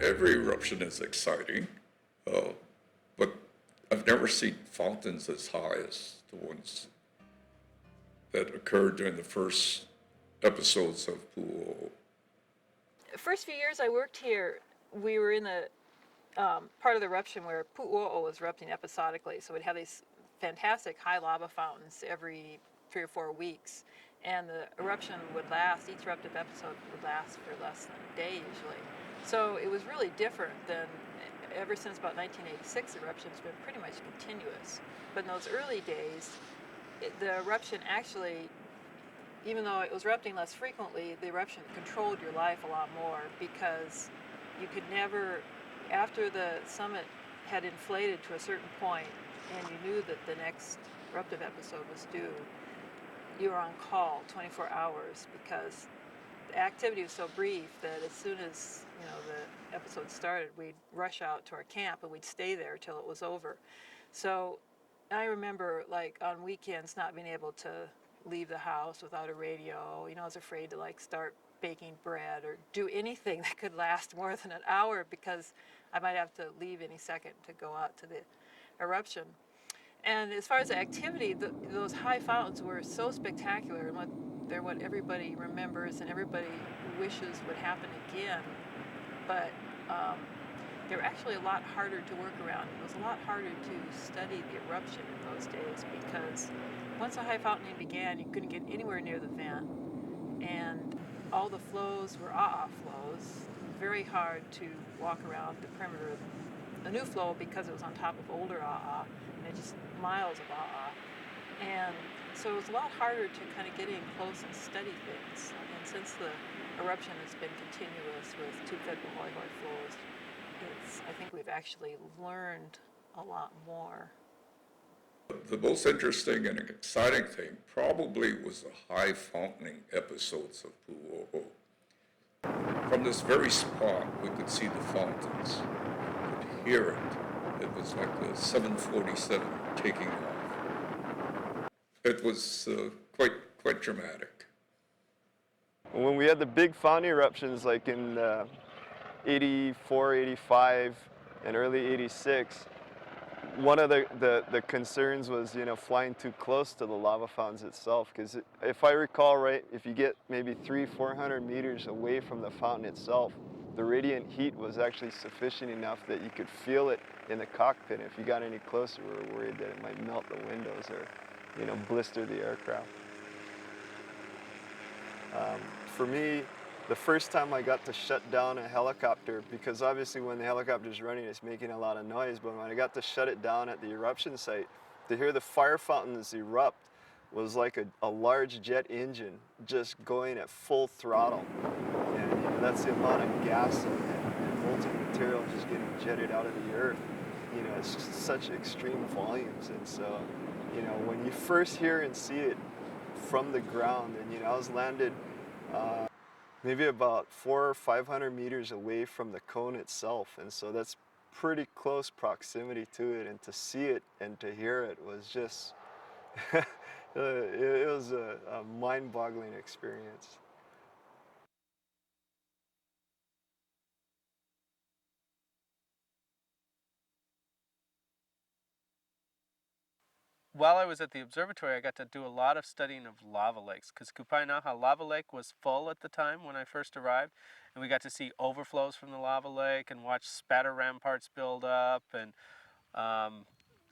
every eruption is exciting, uh, but I've never seen fountains as high as the ones that occurred during the first episodes of Pu'u'o. The first few years I worked here, we were in the part of the eruption where Pu'u'o was erupting episodically. So we'd have these fantastic high lava fountains every 3 or 4 weeks. And the eruption would last, each eruptive episode would last for less than a day usually. So it was really different than, ever since about 1986, eruption's been pretty much continuous. But in those early days, the eruption actually, even though it was erupting less frequently, the eruption controlled your life a lot more, because you could never, after the summit had inflated to a certain point and you knew that the next eruptive episode was due, you were on call 24 hours, because the activity was so brief that as soon as the episode started, we'd rush out to our camp and we'd stay there till it was over. So I remember, like, on weekends not being able to leave the house without a radio. I was afraid to start baking bread or do anything that could last more than an hour, because I might have to leave any second to go out to the eruption. And as far as the activity, those high fountains were so spectacular, and they're what everybody remembers and everybody wishes would happen again. But they were actually a lot harder to work around. It was a lot harder to study the eruption in those days, because once a high fountaining began, you couldn't get anywhere near the vent, and all the flows were flows. Very hard to walk around the perimeter of the new flow, because it was on top of older and it just miles of and so it was a lot harder to kind of get in close and study things. And since the eruption has been continuous with two federal hoi flows, I think we've actually learned a lot more. The most interesting and exciting thing probably was the high fountaining episodes of Pu'u'o. From this very spot, we could see the fountains. We could hear it. It was like the 747 taking off. It was quite dramatic. When we had the big fountain eruptions, like in 84, 85, and early 86, one of the concerns was, flying too close to the lava fountains itself, because if I recall right, if you get maybe 300-400 meters away from the fountain itself, the radiant heat was actually sufficient enough that you could feel it in the cockpit. If you got any closer, we were worried that it might melt the windows or, blister the aircraft. For me, the first time I got to shut down a helicopter, because obviously when the helicopter's running, it's making a lot of noise, but when I got to shut it down at the eruption site, to hear the fire fountains erupt was like a large jet engine just going at full throttle. And that's the amount of gas and molten material just getting jetted out of the earth. It's just such extreme volumes. And so, when you first hear and see it from the ground, and I was landed maybe about 400 or 500 meters away from the cone itself, and so that's pretty close proximity to it, and to see it and to hear it was just it was a mind-boggling experience. While I was at the observatory, I got to do a lot of studying of lava lakes, because Kupainaha Lava Lake was full at the time when I first arrived, and we got to see overflows from the lava lake and watch spatter ramparts build up, and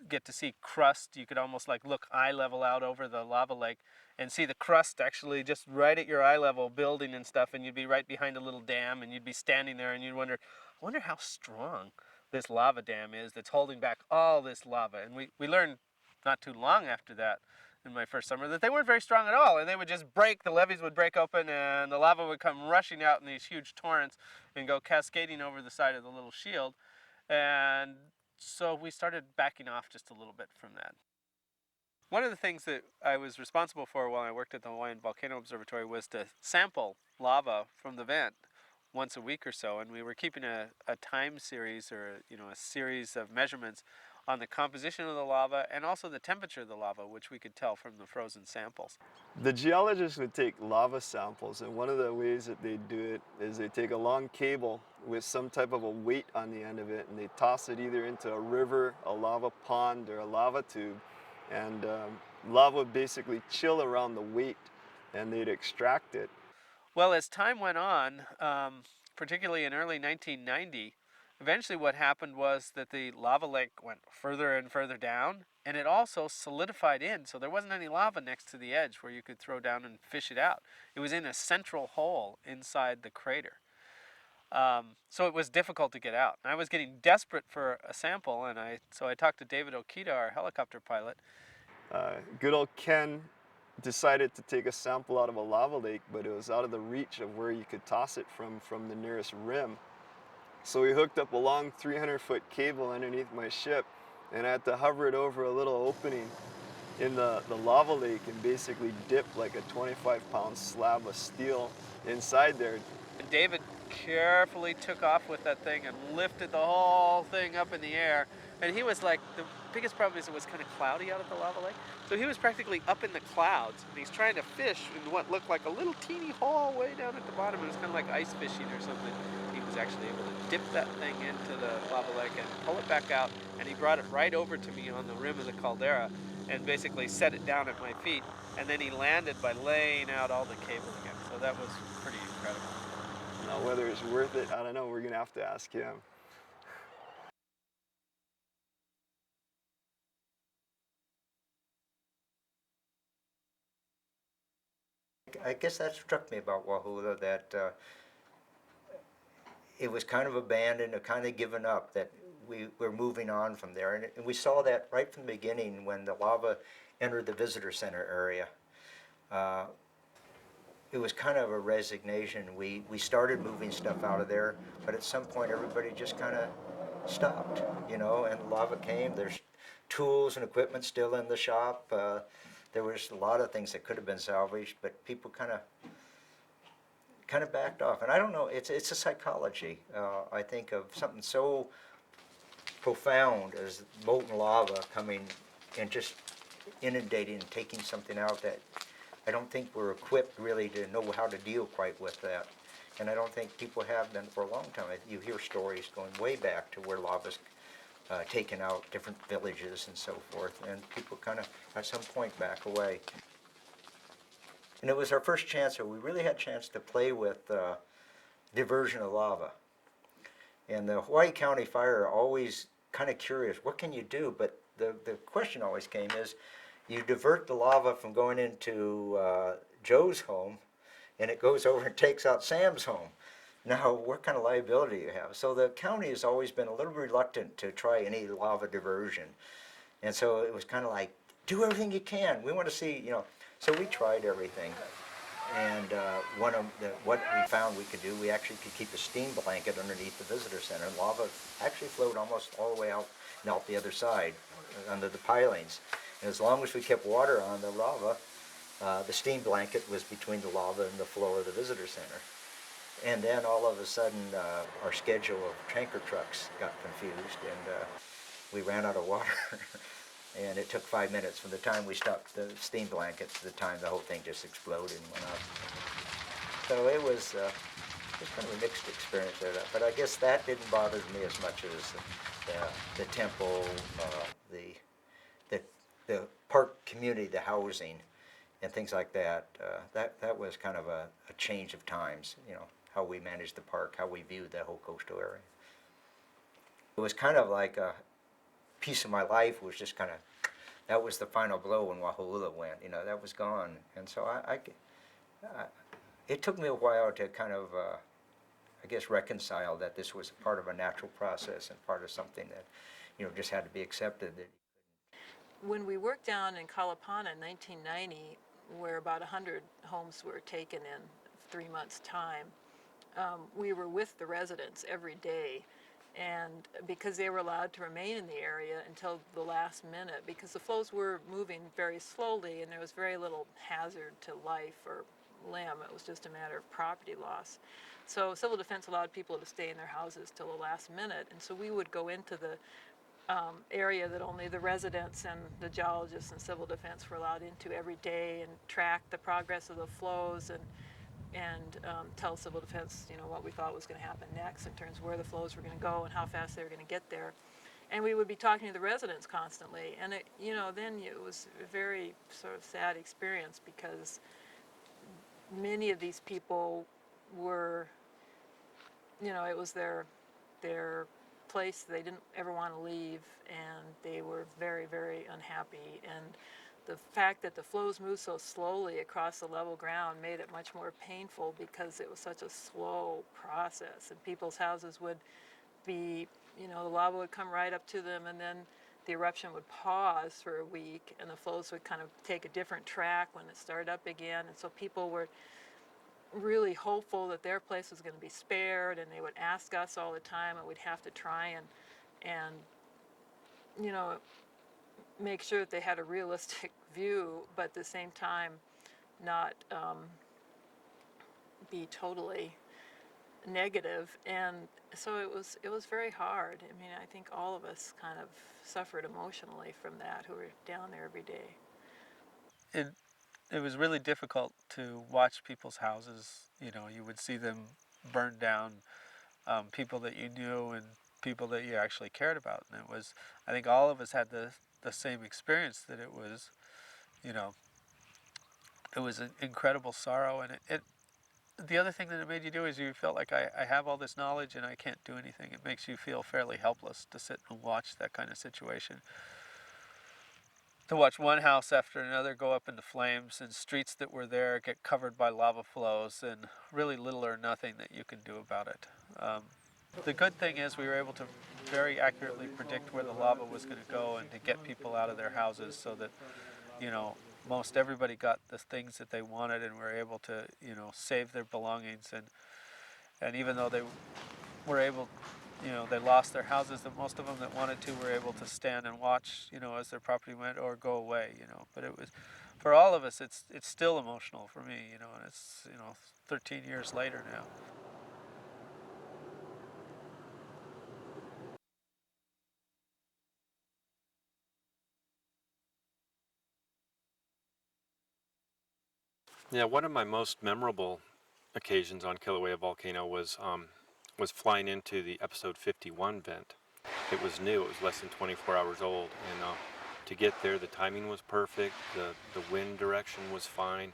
get to see crust. You could almost look eye level out over the lava lake and see the crust actually just right at your eye level building and stuff, and you'd be right behind a little dam, and you'd be standing there and you'd wonder, I wonder how strong this lava dam is that's holding back all this lava. And we learned not too long after that, in my first summer, that they weren't very strong at all, and they would just break, the levees would break open and the lava would come rushing out in these huge torrents and go cascading over the side of the little shield. And so we started backing off just a little bit from that. One of the things that I was responsible for while I worked at the Hawaiian Volcano Observatory was to sample lava from the vent once a week or so, and we were keeping a time series, or a series of measurements on the composition of the lava and also the temperature of the lava, which we could tell from the frozen samples. The geologists would take lava samples, and one of the ways that they do it is they take a long cable with some type of a weight on the end of it, and they toss it either into a river, a lava pond, or a lava tube, and lava would basically chill around the weight, and they'd extract it. Well, as time went on, particularly in early 1990, eventually what happened was that the lava lake went further and further down, and it also solidified in, so there wasn't any lava next to the edge where you could throw down and fish it out. It was in a central hole inside the crater. So it was difficult to get out. And I was getting desperate for a sample, and so I talked to David Okita, our helicopter pilot. Good old Ken decided to take a sample out of a lava lake, but it was out of the reach of where you could toss it from the nearest rim. So we hooked up a long 300-foot cable underneath my ship, and I had to hover it over a little opening in the lava lake and basically dip like a 25-pound slab of steel inside there. And David carefully took off with that thing and lifted the whole thing up in the air. And he was like, the biggest problem is it was kind of cloudy out at the lava lake. So he was practically up in the clouds, and he's trying to fish in what looked like a little teeny hole way down at the bottom. It was kind of like ice fishing or something. He was actually able to dip that thing into the lava lake and pull it back out, and he brought it right over to me on the rim of the caldera and basically set it down at my feet. And then he landed by laying out all the cable again. So that was pretty incredible. Now, whether it's worth it, I don't know. We're going to have to ask him. I guess that struck me about Wahula, that it was kind of abandoned or kind of given up, that we were moving on from there. And we saw that right from the beginning when the lava entered the visitor center area. It was kind of a resignation. We started moving stuff out of there, but at some point everybody just kind of stopped, you know, and lava came. There's tools and equipment still in the shop. There was a lot of things that could have been salvaged, but people kind of backed off. And I don't know, it's a psychology, I think, of something so profound as molten lava coming and just inundating and taking something out, that I don't think we're equipped really to know how to deal quite with that. And I don't think people have been for a long time. You hear stories going way back to where lava's taken out different villages and so forth, and people kind of at some point back away. And it was our first chance, or we really had a chance to play with diversion of lava. And the Hawaii County Fire are always kind of curious, what can you do? But the question always came is, you divert the lava from going into Joe's home, and it goes over and takes out Sam's home. Now, what kind of liability do you have? So the county has always been a little reluctant to try any lava diversion. And so it was kind of like, do everything you can. We want to see, you know. So we tried everything. And what we found we could do, we actually could keep a steam blanket underneath the visitor center. And lava actually flowed almost all the way out and out the other side, under the pilings. And as long as we kept water on the lava, the steam blanket was between the lava and the floor of the visitor center. And then all of a sudden, our schedule of tanker trucks got confused, and we ran out of water. And it took 5 minutes from the time we stopped the steam blanket to the time the whole thing just exploded and went up. So it was kind of a mixed experience there. But I guess that didn't bother me as much as the temple, the park community, the housing, and things like that. That was kind of a change of times, you know, how we managed the park, how we viewed the whole coastal area. It was kind of like a piece of my life was just kind of, that was the final blow when Wahula went, you know, that was gone. And so it took me a while to kind of, I guess, reconcile that this was a part of a natural process and part of something that, you know, just had to be accepted. When we worked down in Kalapana in 1990, where about 100 homes were taken in 3 months' time, we were with the residents every day, and because they were allowed to remain in the area until the last minute, because the flows were moving very slowly and there was very little hazard to life or limb. It was just a matter of property loss. So civil defense allowed people to stay in their houses till the last minute, and so we would go into the area that only the residents and the geologists and civil defense were allowed into every day, and track the progress of the flows, and tell civil defense, what we thought was going to happen next in terms of where the flows were going to go and how fast they were going to get there. And we would be talking to the residents constantly, and then it was a very sort of sad experience, because many of these people were, it was their place they didn't ever want to leave, and they were very, very unhappy. And the fact that the flows moved so slowly across the level ground made it much more painful, because it was such a slow process, and people's houses would be, the lava would come right up to them, and then the eruption would pause for a week, and the flows would kind of take a different track when it started up again. And so people were really hopeful that their place was going to be spared, and they would ask us all the time, and we'd have to try and make sure that they had a realistic view, but at the same time not be totally negative. And so it was very hard. I mean, I think all of us kind of suffered emotionally from that, who were down there every day. It was really difficult to watch people's houses. You would see them burned down, people that you knew and people that you actually cared about. And I think all of us had the same experience, that you know, it was an incredible sorrow. And the other thing that it made you do is you felt like, I have all this knowledge and I can't do anything. It makes you feel fairly helpless to sit and watch that kind of situation. To watch one house after another go up into flames, and streets that were there get covered by lava flows, and really little or nothing that you can do about it. The good thing is we were able to very accurately predict where the lava was going to go, and to get people out of their houses, so that most everybody got the things that they wanted, and were able to save their belongings. And even though they were able, they lost their houses, that most of them that wanted to were able to stand and watch, as their property went, or go away. But it was, for all of us, it's still emotional for me, and it's 13 years later now. Yeah, one of my most memorable occasions on Kilauea Volcano was flying into the episode 51 vent. It was new; it was less than 24 hours old, and to get there, the timing was perfect. The wind direction was fine,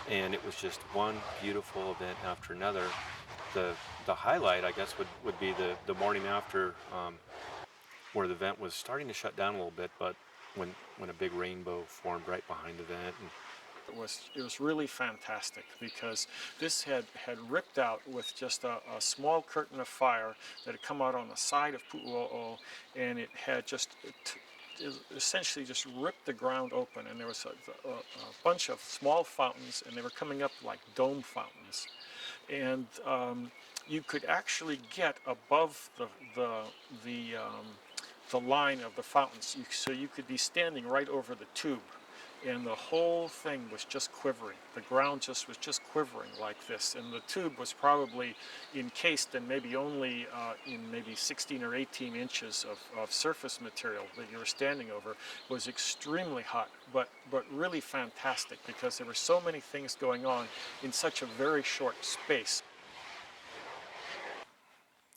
and it was just one beautiful event after another. The highlight, I guess, would be the morning after, where the vent was starting to shut down a little bit, but when a big rainbow formed right behind the vent. And it was really fantastic, because this had ripped out with just a small curtain of fire that had come out on the side of Pu'uo'o, and it had just essentially just ripped the ground open, and there was a bunch of small fountains, and they were coming up like dome fountains, and you could actually get above the line of the fountains, so you could be standing right over the tube, and the whole thing was just quivering. The ground was just quivering like this, and the tube was probably encased in maybe only in maybe 16 or 18 inches of surface material that you were standing over. It was extremely hot, but really fantastic, because there were so many things going on in such a very short space.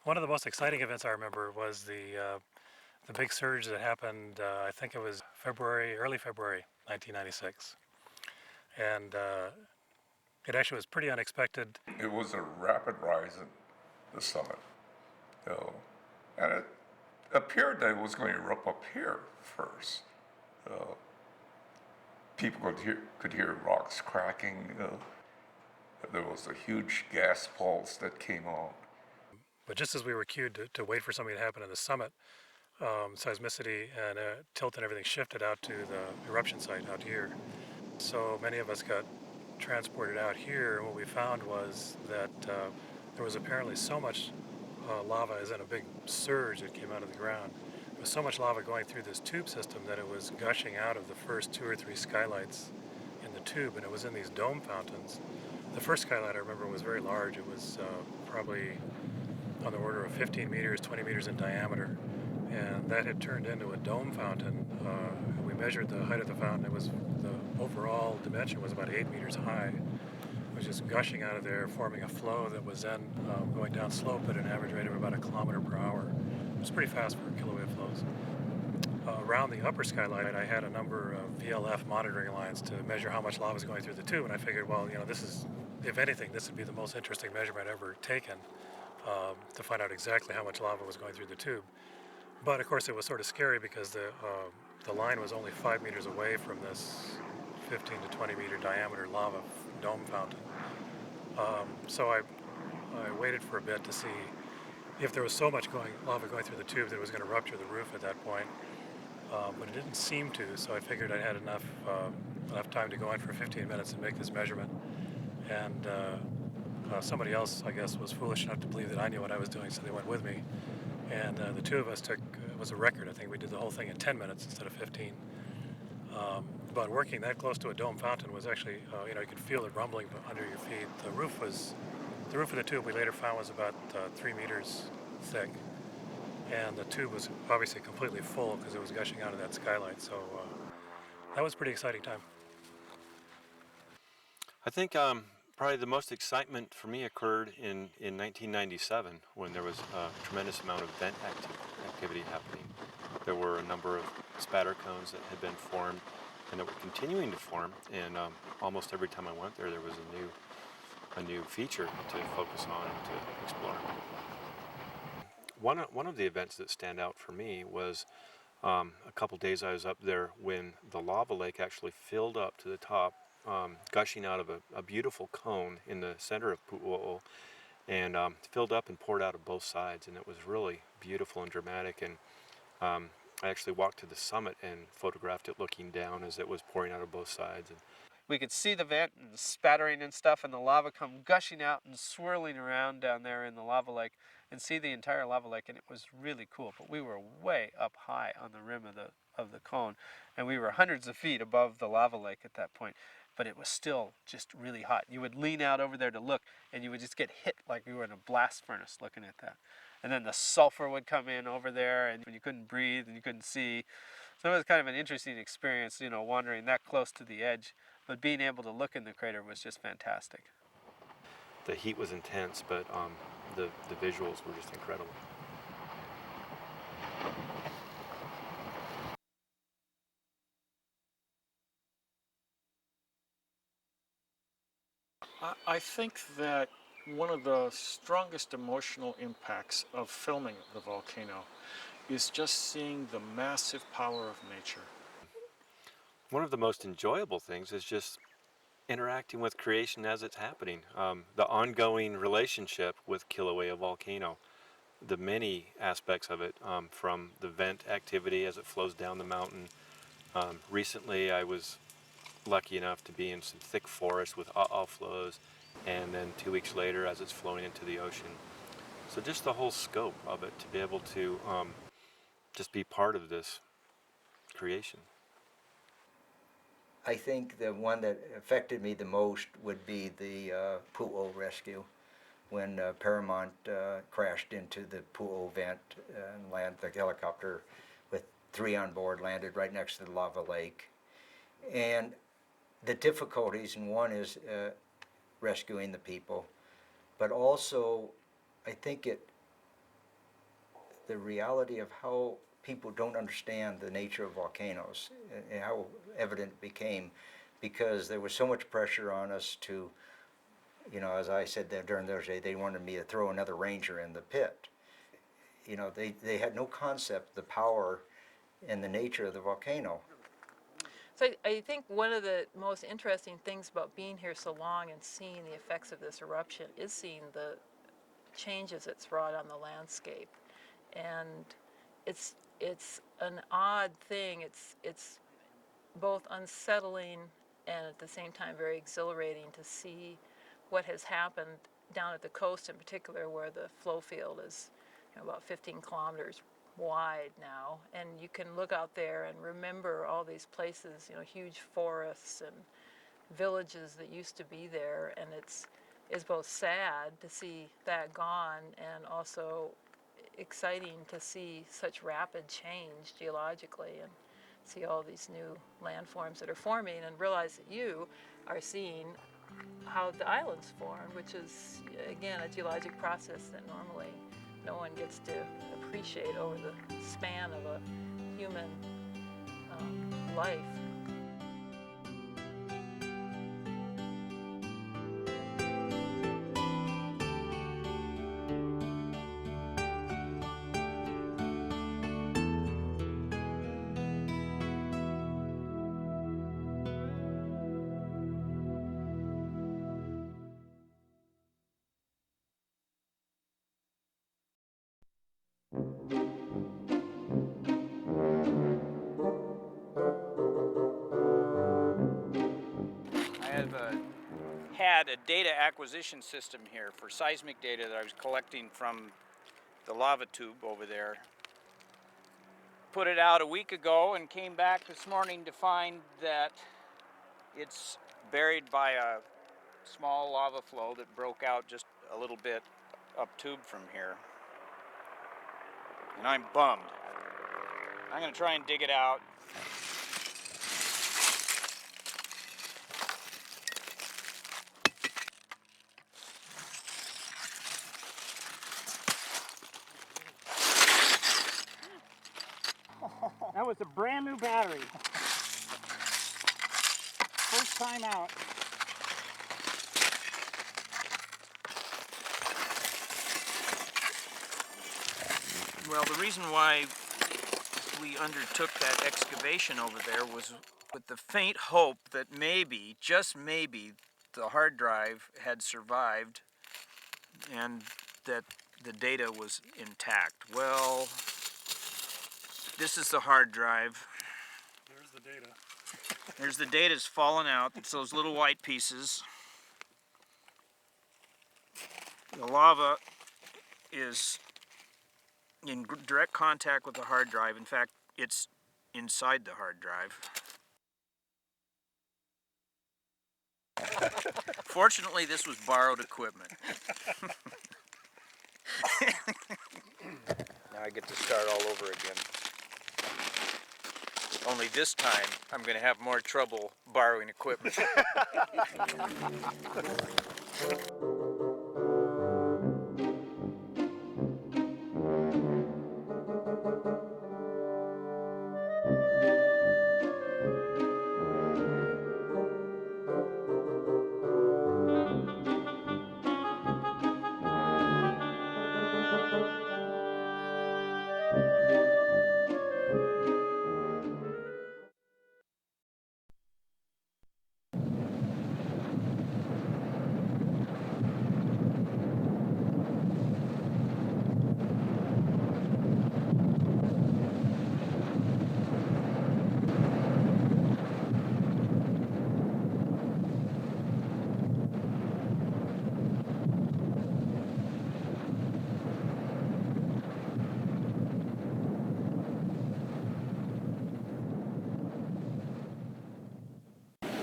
One of the most exciting events I remember was the big surge that happened, I think it was early February 1996. And it actually was pretty unexpected. It was a rapid rise in the summit. And it appeared that it was going to erupt up here first. People could hear rocks cracking. There was a huge gas pulse that came on. But just as we were cued to wait for something to happen in the summit, seismicity and tilt and everything shifted out to the eruption site out here. So many of us got transported out here, and what we found was that there was apparently so much lava, as in a big surge that came out of the ground. There was so much lava going through this tube system that it was gushing out of the first 2 or 3 skylights in the tube, and it was in these dome fountains. The first skylight, I remember, was very large. It was probably on the order of 15 meters, 20 meters in diameter. and that had turned into a dome fountain. We measured the height of the fountain. It was the overall dimension was about 8 meters high. It was just gushing out of there, forming a flow that was then going down slope at an average rate of about 1 kilometer per hour. It was pretty fast for kilowave flows. Around the upper skylight, I had a number of VLF monitoring lines to measure how much lava was going through the tube, and I figured, well, this is, if anything, this would be the most interesting measurement ever taken, to find out exactly how much lava was going through the tube. But of course, it was sort of scary because the line was only 5 meters away from this 15 to 20 meter diameter lava dome fountain. So I waited for a bit to see if there was so much lava going through the tube that it was going to rupture the roof at that point. But it didn't seem to, so I figured I had enough time to go in for 15 minutes and make this measurement. And somebody else, I guess, was foolish enough to believe that I knew what I was doing, so they went with me. And the two of us took, it was a record. I think we did the whole thing in 10 minutes instead of 15. But working that close to a dome fountain was actually, you could feel it rumbling under your feet. The roof of the tube we later found was about 3 meters thick. And the tube was obviously completely full because it was gushing out of that skylight. So that was a pretty exciting time. I think probably the most excitement for me occurred in 1997 when there was a tremendous amount of vent activity happening. There were a number of spatter cones that had been formed and that were continuing to form, and almost every time I went there was a new feature to focus on and to explore. One of the events that stand out for me was a couple days I was up there when the lava lake actually filled up to the top, gushing out of a beautiful cone in the center of Pu'u'o, and filled up and poured out of both sides, and it was really beautiful and dramatic. And I actually walked to the summit and photographed it looking down as it was pouring out of both sides. And We could see the vent and spattering and stuff, and the lava come gushing out and swirling around down there in the lava lake, and see the entire lava lake, and it was really cool. But we were way up high on the rim of the cone, and we were hundreds of feet above the lava lake at that point. But it was still just really hot. You would lean out over there to look, and you would just get hit like you were in a blast furnace looking at that. And then the sulfur would come in over there, and you couldn't breathe and you couldn't see. So it was kind of an interesting experience, wandering that close to the edge. But being able to look in the crater was just fantastic. the heat was intense, but the visuals were just incredible. I think that one of the strongest emotional impacts of filming the volcano is just seeing the massive power of nature. One of the most enjoyable things is just interacting with creation as it's happening. The ongoing relationship with Kilauea volcano, the many aspects of it, from the vent activity as it flows down the mountain. Recently I was lucky enough to be in some thick forest with flows, and then 2 weeks later as it's flowing into the ocean. So just the whole scope of it, to be able to just be part of this creation. I think the one that affected me the most would be the Pu'o rescue, when Paramount crashed into the Pu'o vent and the helicopter with 3 on board landed right next to the lava lake. And the difficulties, and one is rescuing the people, but also I think the reality of how people don't understand the nature of volcanoes and how evident it became, because there was so much pressure on us to, as I said during those days, they wanted me to throw another ranger in the pit. They had no concept the power and the nature of the volcano. So I think one of the most interesting things about being here so long and seeing the effects of this eruption is seeing the changes it's wrought on the landscape. And it's an odd thing. It's both unsettling and at the same time very exhilarating to see what has happened down at the coast in particular, where the flow field is about 15 kilometers wide now, and you can look out there and remember all these places, huge forests and villages that used to be there, and it's both sad to see that gone and also exciting to see such rapid change geologically and see all these new landforms that are forming and realize that you are seeing how the islands form, which is, again, a geologic process that normally no one gets to appreciate over the span of a human life. Had a data acquisition system here for seismic data that I was collecting from the lava tube over there. Put it out a week ago and came back this morning to find that it's buried by a small lava flow that broke out just a little bit up tube from here. And I'm bummed. I'm gonna try and dig it out. That was a brand new battery. First time out. Well, the reason why we undertook that excavation over there was with the faint hope that maybe, just maybe, the hard drive had survived and that the data was intact. Well, this is the hard drive. There's the data. There's the data's fallen out. It's those little white pieces. The lava is in direct contact with the hard drive. In fact, it's inside the hard drive. Fortunately, this was borrowed equipment. Now I get to start all over again. Only this time, I'm going to have more trouble borrowing equipment.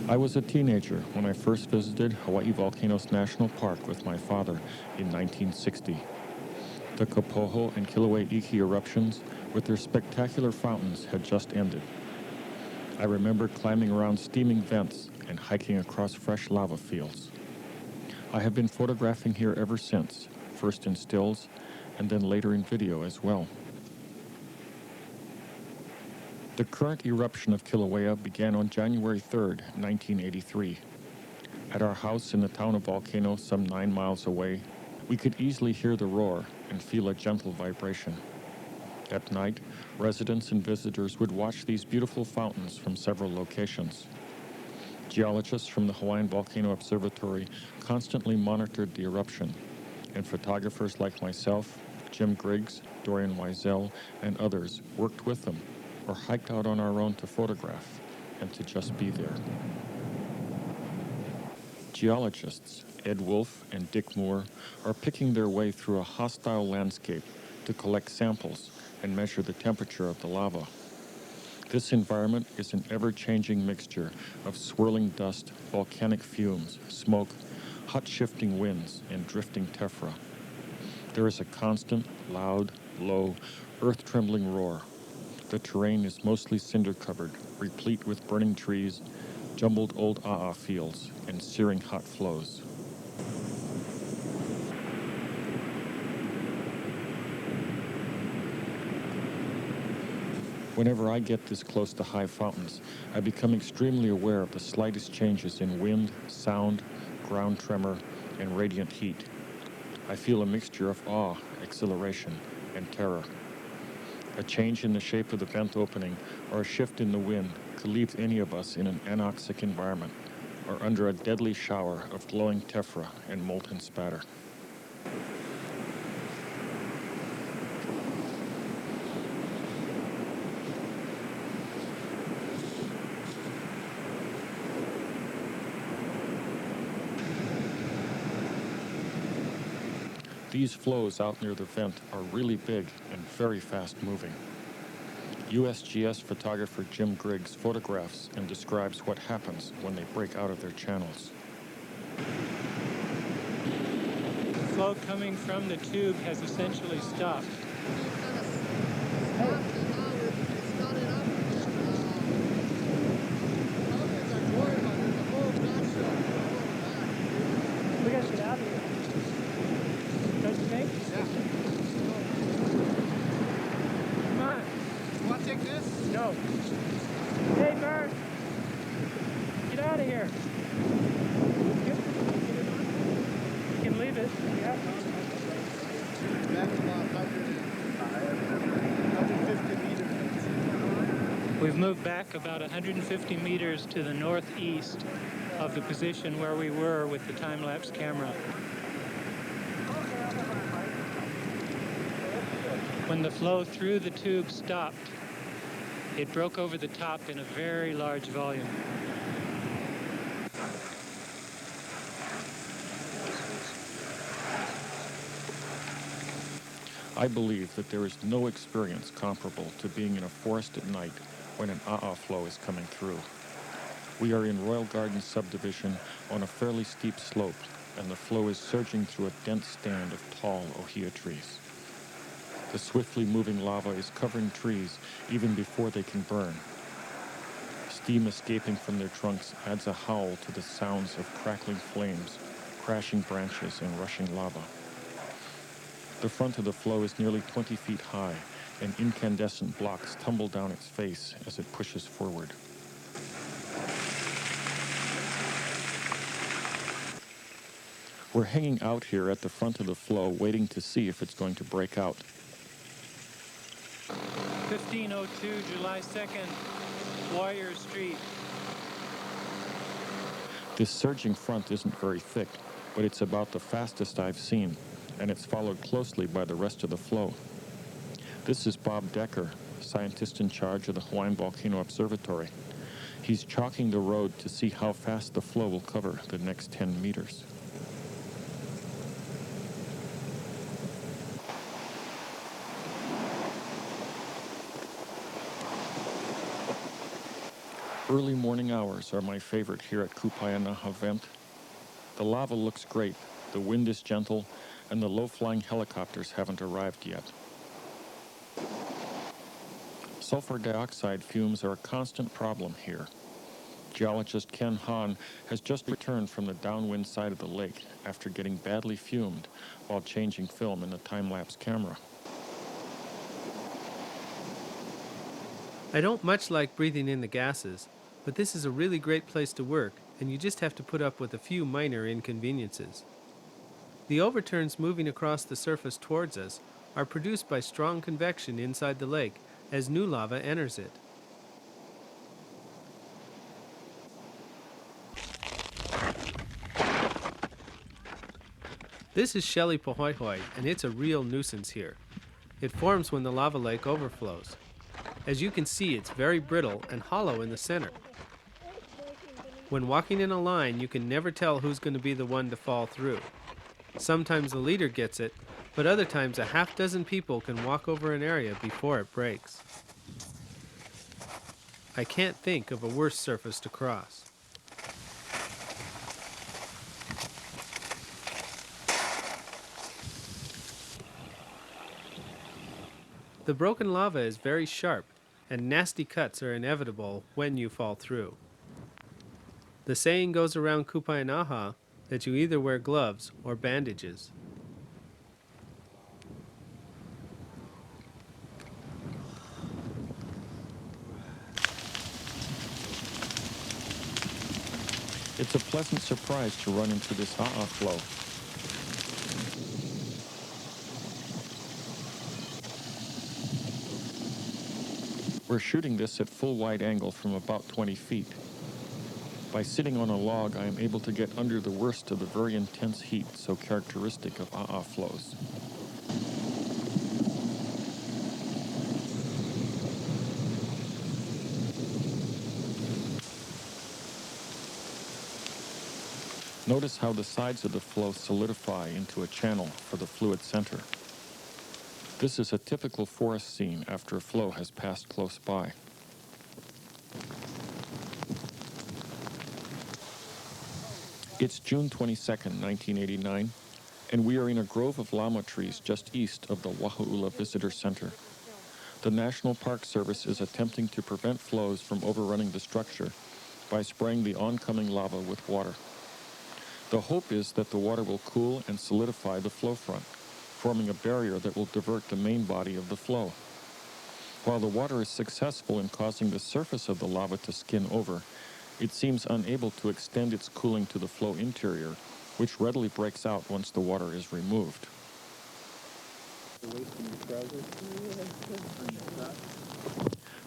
I was a teenager when I first visited Hawaii Volcanoes National Park with my father in 1960. The Kapoho and Kilauea Iki eruptions, with their spectacular fountains, had just ended. I remember climbing around steaming vents and hiking across fresh lava fields. I have been photographing here ever since, first in stills and then later in video as well. The current eruption of Kilauea began on January 3rd, 1983. At our house in the town of Volcano, some 9 miles away, we could easily hear the roar and feel a gentle vibration. At night, residents and visitors would watch these beautiful fountains from several locations. Geologists from the Hawaiian Volcano Observatory constantly monitored the eruption, and photographers like myself, Jim Griggs, Dorian Wiesel, and others worked with them or hiked out on our own to photograph and to just be there. Geologists Ed Wolf and Dick Moore are picking their way through a hostile landscape to collect samples and measure the temperature of the lava. This environment is an ever-changing mixture of swirling dust, volcanic fumes, smoke, hot shifting winds, and drifting tephra. There is a constant, loud, low, earth-trembling roar. The terrain is mostly cinder-covered, replete with burning trees, jumbled old fields, and searing hot flows. Whenever I get this close to high fountains, I become extremely aware of the slightest changes in wind, sound, ground tremor, and radiant heat. I feel a mixture of awe, exhilaration, and terror. A change in the shape of the vent opening or a shift in the wind could leave any of us in an anoxic environment or under a deadly shower of glowing tephra and molten spatter. These flows out near the vent are really big and very fast moving. USGS photographer Jim Griggs photographs and describes what happens when they break out of their channels. The flow coming from the tube has essentially stopped. We gotta get out of here. Don't you think? Yeah. Come on. You want to take this? No. Hey, Bert. Get out of here. You can leave it. Yeah. Back about 150 meters. We've moved back about 150 meters to the northeast of the position where we were with the time-lapse camera. When the flow through the tube stopped, it broke over the top in a very large volume. I believe that there is no experience comparable to being in a forest at night when an flow is coming through. We are in Royal Gardens subdivision on a fairly steep slope, and the flow is surging through a dense stand of tall ohia trees. The swiftly moving lava is covering trees even before they can burn. Steam escaping from their trunks adds a howl to the sounds of crackling flames, crashing branches, and rushing lava. The front of the flow is nearly 20 feet high, and incandescent blocks tumble down its face as it pushes forward. We're hanging out here at the front of the flow, waiting to see if it's going to break out. 1502 July 2nd, Warrior Street. This surging front isn't very thick, but it's about the fastest I've seen, and it's followed closely by the rest of the flow. This is Bob Decker, scientist in charge of the Hawaiian Volcano Observatory. He's chalking the road to see how fast the flow will cover the next 10 meters. Early morning hours are my favorite here at Kupainaha Vent. The lava looks great, the wind is gentle, and the low-flying helicopters haven't arrived yet. Sulfur dioxide fumes are a constant problem here. Geologist Ken Hahn has just returned from the downwind side of the lake after getting badly fumed while changing film in the time-lapse camera. I don't much like breathing in the gases, but this is a really great place to work, and you just have to put up with a few minor inconveniences. The overturns moving across the surface towards us are produced by strong convection inside the lake as new lava enters it. This is Shelly Pohoihoi, and it's a real nuisance here. It forms when the lava lake overflows. As you can see, it's very brittle and hollow in the center. When walking in a line, you can never tell who's going to be the one to fall through. Sometimes the leader gets it, but other times a half dozen people can walk over an area before it breaks. I can't think of a worse surface to cross. The broken lava is very sharp, and nasty cuts are inevitable when you fall through. The saying goes around Kupainaha that you either wear gloves or bandages. It's a pleasant surprise to run into this Ha'a flow. We're shooting this at full wide angle from about 20 feet. By sitting on a log, I am able to get under the worst of the very intense heat so characteristic of Ha'a flows. Notice how the sides of the flow solidify into a channel for the fluid center. This is a typical forest scene after a flow has passed close by. It's June 22nd, 1989, and we are in a grove of llama trees just east of the Wahaula Visitor Center. The National Park Service is attempting to prevent flows from overrunning the structure by spraying the oncoming lava with water. The hope is that the water will cool and solidify the flow front, forming a barrier that will divert the main body of the flow. While the water is successful in causing the surface of the lava to skin over, it seems unable to extend its cooling to the flow interior, which readily breaks out once the water is removed.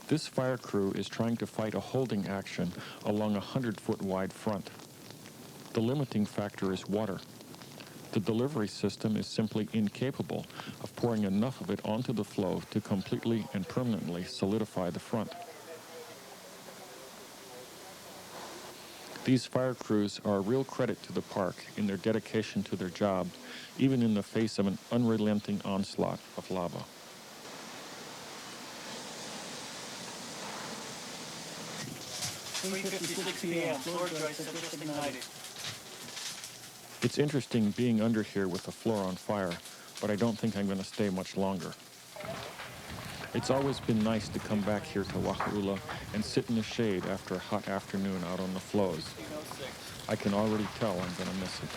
This fire crew is trying to fight a holding action along a 100-foot wide front. The limiting factor is water. The delivery system is simply incapable of pouring enough of it onto the flow to completely and permanently solidify the front. These fire crews are a real credit to the park in their dedication to their job, even in the face of an unrelenting onslaught of lava. It's interesting being under here with the floor on fire, but I don't think I'm going to stay much longer. It's always been nice to come back here to Wahaula and sit in the shade after a hot afternoon out on the flows. I can already tell I'm going to miss it.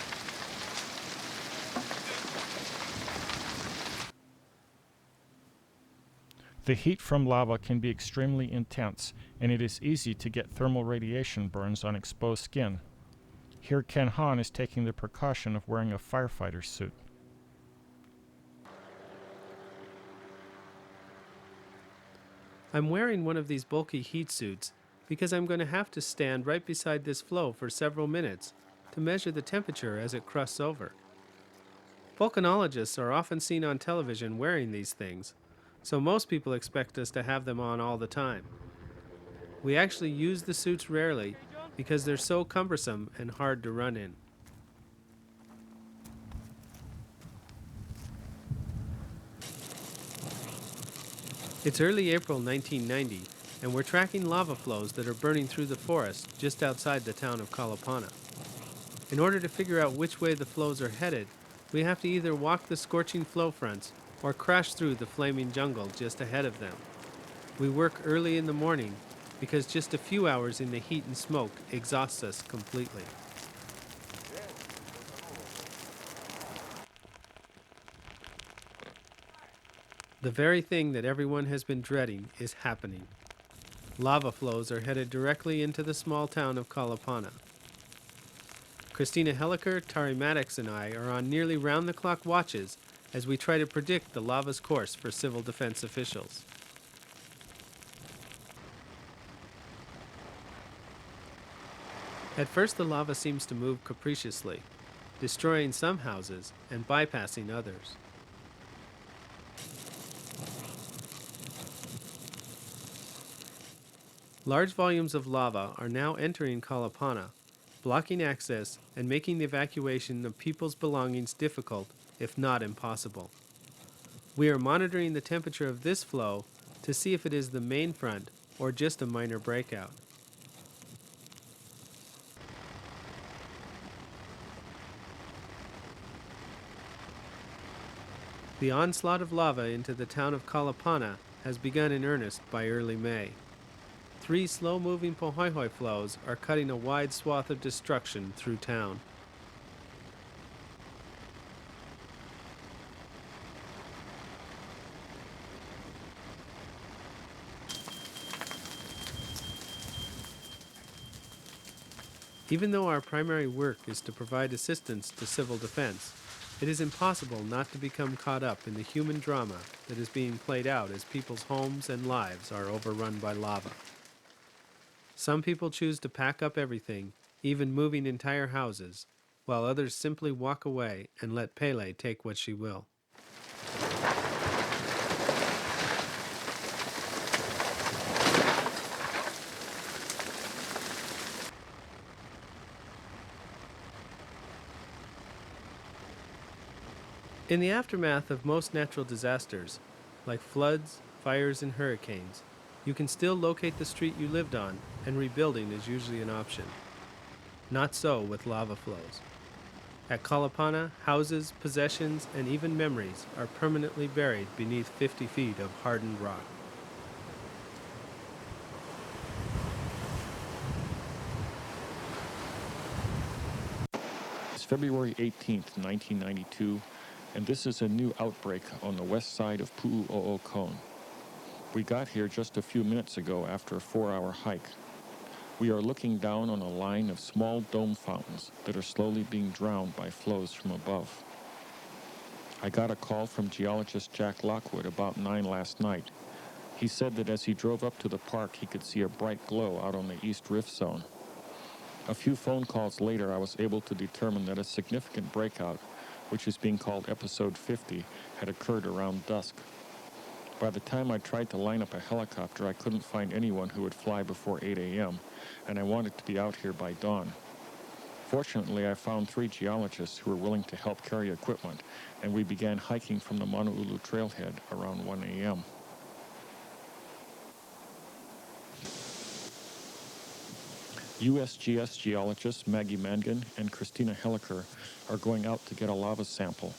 The heat from lava can be extremely intense, and it is easy to get thermal radiation burns on exposed skin. Here Ken Hahn is taking the precaution of wearing a firefighter's suit. I'm wearing one of these bulky heat suits because I'm going to have to stand right beside this flow for several minutes to measure the temperature as it crusts over. Volcanologists are often seen on television wearing these things, so most people expect us to have them on all the time. We actually use the suits rarely because they're so cumbersome and hard to run in. It's early April 1990, and we're tracking lava flows that are burning through the forest just outside the town of Kalapana. In order to figure out which way the flows are headed, we have to either walk the scorching flow fronts or crash through the flaming jungle just ahead of them. We work early in the morning because just a few hours in the heat and smoke exhausts us completely. The very thing that everyone has been dreading is happening. Lava flows are headed directly into the small town of Kalapana. Christina Helliker, Tari Maddox, and I are on nearly round-the-clock watches as we try to predict the lava's course for civil defense officials. At first, the lava seems to move capriciously, destroying some houses and bypassing others. Large volumes of lava are now entering Kalapana, blocking access and making the evacuation of people's belongings difficult, if not impossible. We are monitoring the temperature of this flow to see if it is the main front or just a minor breakout. The onslaught of lava into the town of Kalapana has begun in earnest by early May. 3 slow-moving Pohoihoi flows are cutting a wide swath of destruction through town. Even though our primary work is to provide assistance to civil defense, it is impossible not to become caught up in the human drama that is being played out as people's homes and lives are overrun by lava. Some people choose to pack up everything, even moving entire houses, while others simply walk away and let Pele take what she will. In the aftermath of most natural disasters, like floods, fires, and hurricanes, you can still locate the street you lived on, and rebuilding is usually an option. Not so with lava flows. At Kalapana, houses, possessions, and even memories are permanently buried beneath 50 feet of hardened rock. It's February 18th, 1992, and this is a new outbreak on the west side of Pu'u'o'o Cone. We got here just a few minutes ago after a 4-hour hike. We are looking down on a line of small dome fountains that are slowly being drowned by flows from above. I got a call from geologist Jack Lockwood about 9 last night. He said that as he drove up to the park, he could see a bright glow out on the East Rift Zone. A few phone calls later, I was able to determine that a significant breakout, which is being called Episode 50, had occurred around dusk. By the time I tried to line up a helicopter, I couldn't find anyone who would fly before 8 a.m., and I wanted to be out here by dawn. Fortunately, I found 3 geologists who were willing to help carry equipment, and we began hiking from the Manu'ulu trailhead around 1 a.m. USGS geologists Maggie Mangan and Christina Helliker are going out to get a lava sample.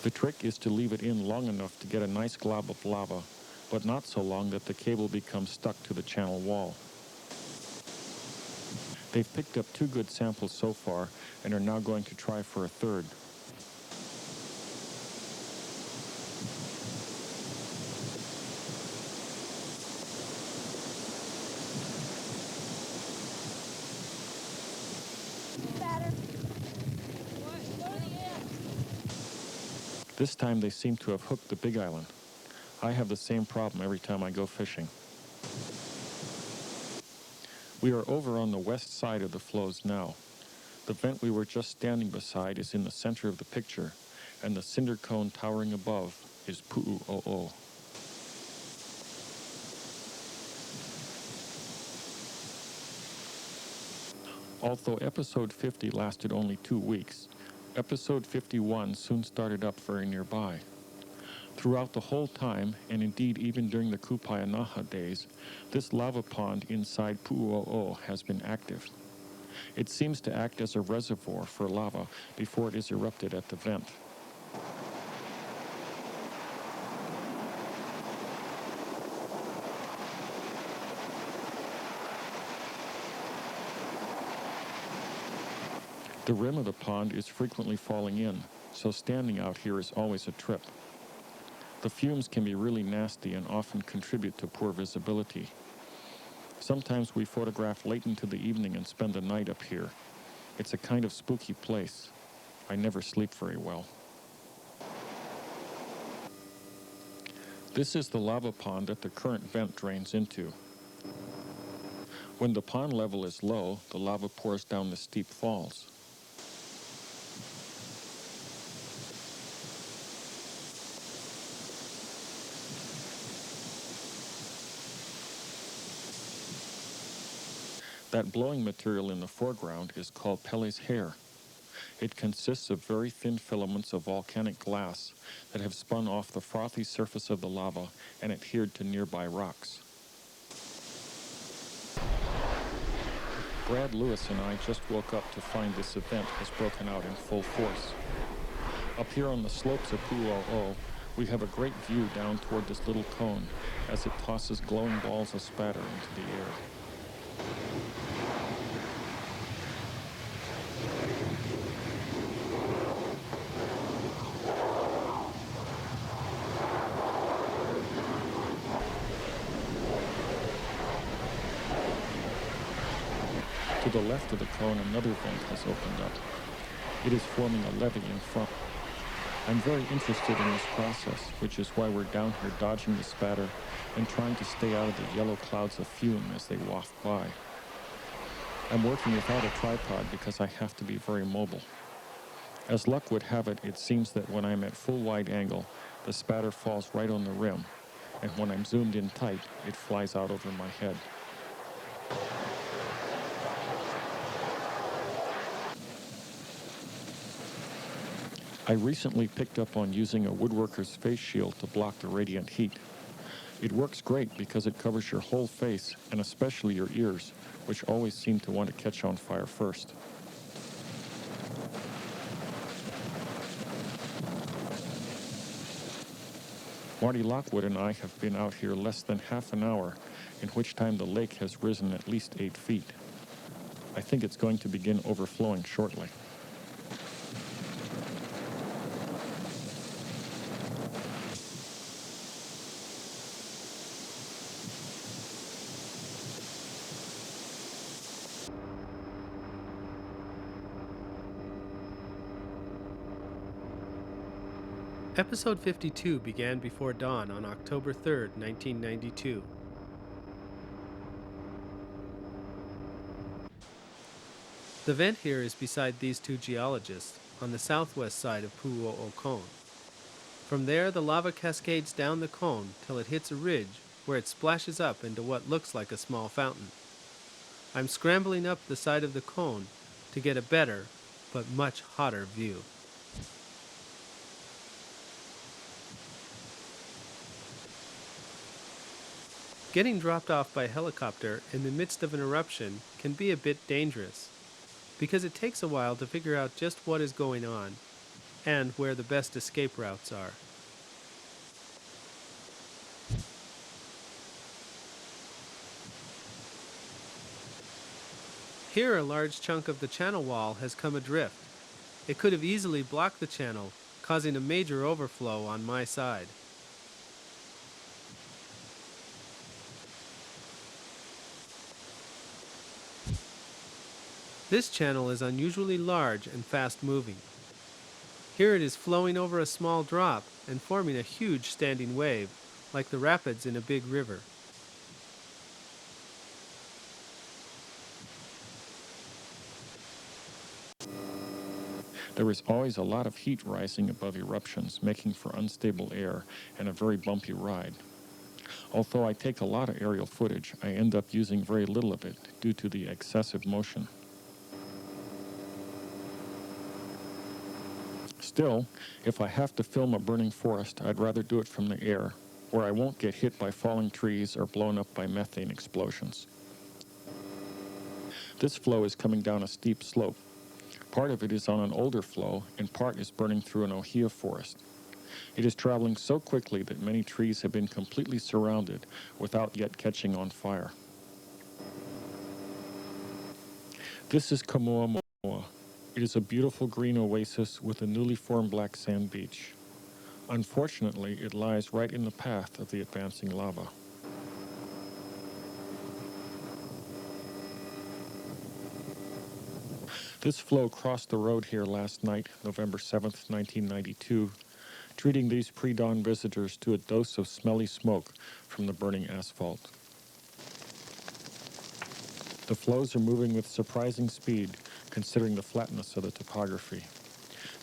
The trick is to leave it in long enough to get a nice glob of lava, but not so long that the cable becomes stuck to the channel wall. They've picked up 2 good samples so far and are now going to try for a third. This time they seem to have hooked the Big Island. I have the same problem every time I go fishing. We are over on the west side of the flows now. The vent we were just standing beside is in the center of the picture, and the cinder cone towering above is Pu'u'o'o. Although episode 50 lasted only 2 weeks, episode 51 soon started up very nearby. Throughout the whole time, and indeed even during the Kupainaha days, this lava pond inside Pu'u'o'o has been active. It seems to act as a reservoir for lava before it is erupted at the vent. The rim of the pond is frequently falling in, so standing out here is always a trip. The fumes can be really nasty and often contribute to poor visibility. Sometimes we photograph late into the evening and spend the night up here. It's a kind of spooky place. I never sleep very well. This is the lava pond that the current vent drains into. When the pond level is low, the lava pours down the steep falls. That blowing material in the foreground is called Pele's hair. It consists of very thin filaments of volcanic glass that have spun off the frothy surface of the lava and adhered to nearby rocks. Brad Lewis and I just woke up to find this event has broken out in full force. Up here on the slopes of Pu'u'o, we have a great view down toward this little cone as it tosses glowing balls of spatter into the air. To the left of the cone, another vent has opened up. It is forming a levee in front. I'm very interested in this process, which is why we're down here dodging the spatter and trying to stay out of the yellow clouds of fume as they waft by. I'm working without a tripod because I have to be very mobile. As luck would have it, it seems that when I'm at full wide angle, the spatter falls right on the rim, and when I'm zoomed in tight, it flies out over my head. I recently picked up on using a woodworker's face shield to block the radiant heat. It works great because it covers your whole face, and especially your ears, which always seem to want to catch on fire first. Marty Lockwood and I have been out here less than half an hour, in which time the lake has risen at least 8 feet. I think it's going to begin overflowing shortly. Episode 52 began before dawn on October 3rd, 1992. The vent here is beside these two geologists, on the southwest side of Pu'u'o Cone. From there, the lava cascades down the cone till it hits a ridge where it splashes up into what looks like a small fountain. I'm scrambling up the side of the cone to get a better, but much hotter view. Getting dropped off by helicopter in the midst of an eruption can be a bit dangerous, because it takes a while to figure out just what is going on and where the best escape routes are. Here, a large chunk of the channel wall has come adrift. It could have easily blocked the channel, causing a major overflow on my side. This channel is unusually large and fast-moving. Here it is flowing over a small drop and forming a huge standing wave, like the rapids in a big river. There is always a lot of heat rising above eruptions, making for unstable air and a very bumpy ride. Although I take a lot of aerial footage, I end up using very little of it due to the excessive motion. Still, if I have to film a burning forest, I'd rather do it from the air, where I won't get hit by falling trees or blown up by methane explosions. This flow is coming down a steep slope. Part of it is on an older flow, and part is burning through an ohia forest. It is traveling so quickly that many trees have been completely surrounded without yet catching on fire. This is Kamoamoa. It is a beautiful green oasis with a newly formed black sand beach. Unfortunately, it lies right in the path of the advancing lava. This flow crossed the road here last night, November 7th, 1992, treating these pre-dawn visitors to a dose of smelly smoke from the burning asphalt. The flows are moving with surprising speed, considering the flatness of the topography.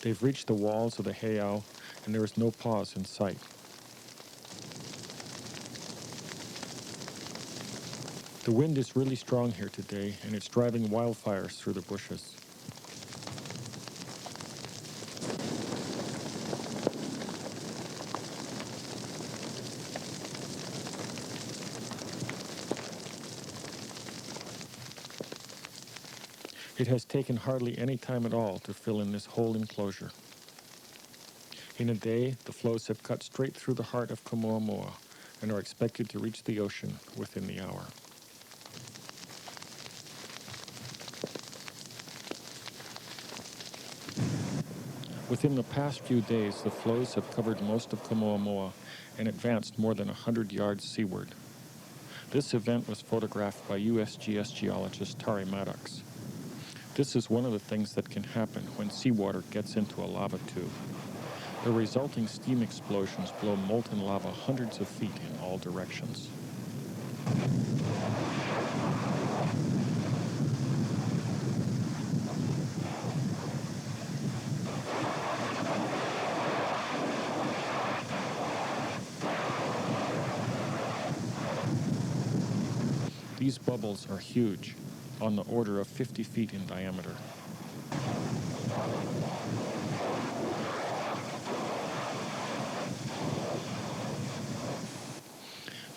They've reached the walls of the heiau, and there is no pause in sight. The wind is really strong here today, and it's driving wildfires through the bushes. It has taken hardly any time at all to fill in this whole enclosure. In a day, the flows have cut straight through the heart of Kamoamoa and are expected to reach the ocean within the hour. Within the past few days, the flows have covered most of Kamoamoa and advanced more than 100 yards seaward. This event was photographed by USGS geologist Tari Maddox. This is one of the things that can happen when seawater gets into a lava tube. The resulting steam explosions blow molten lava hundreds of feet in all directions. These bubbles are huge, on the order of 50 feet in diameter.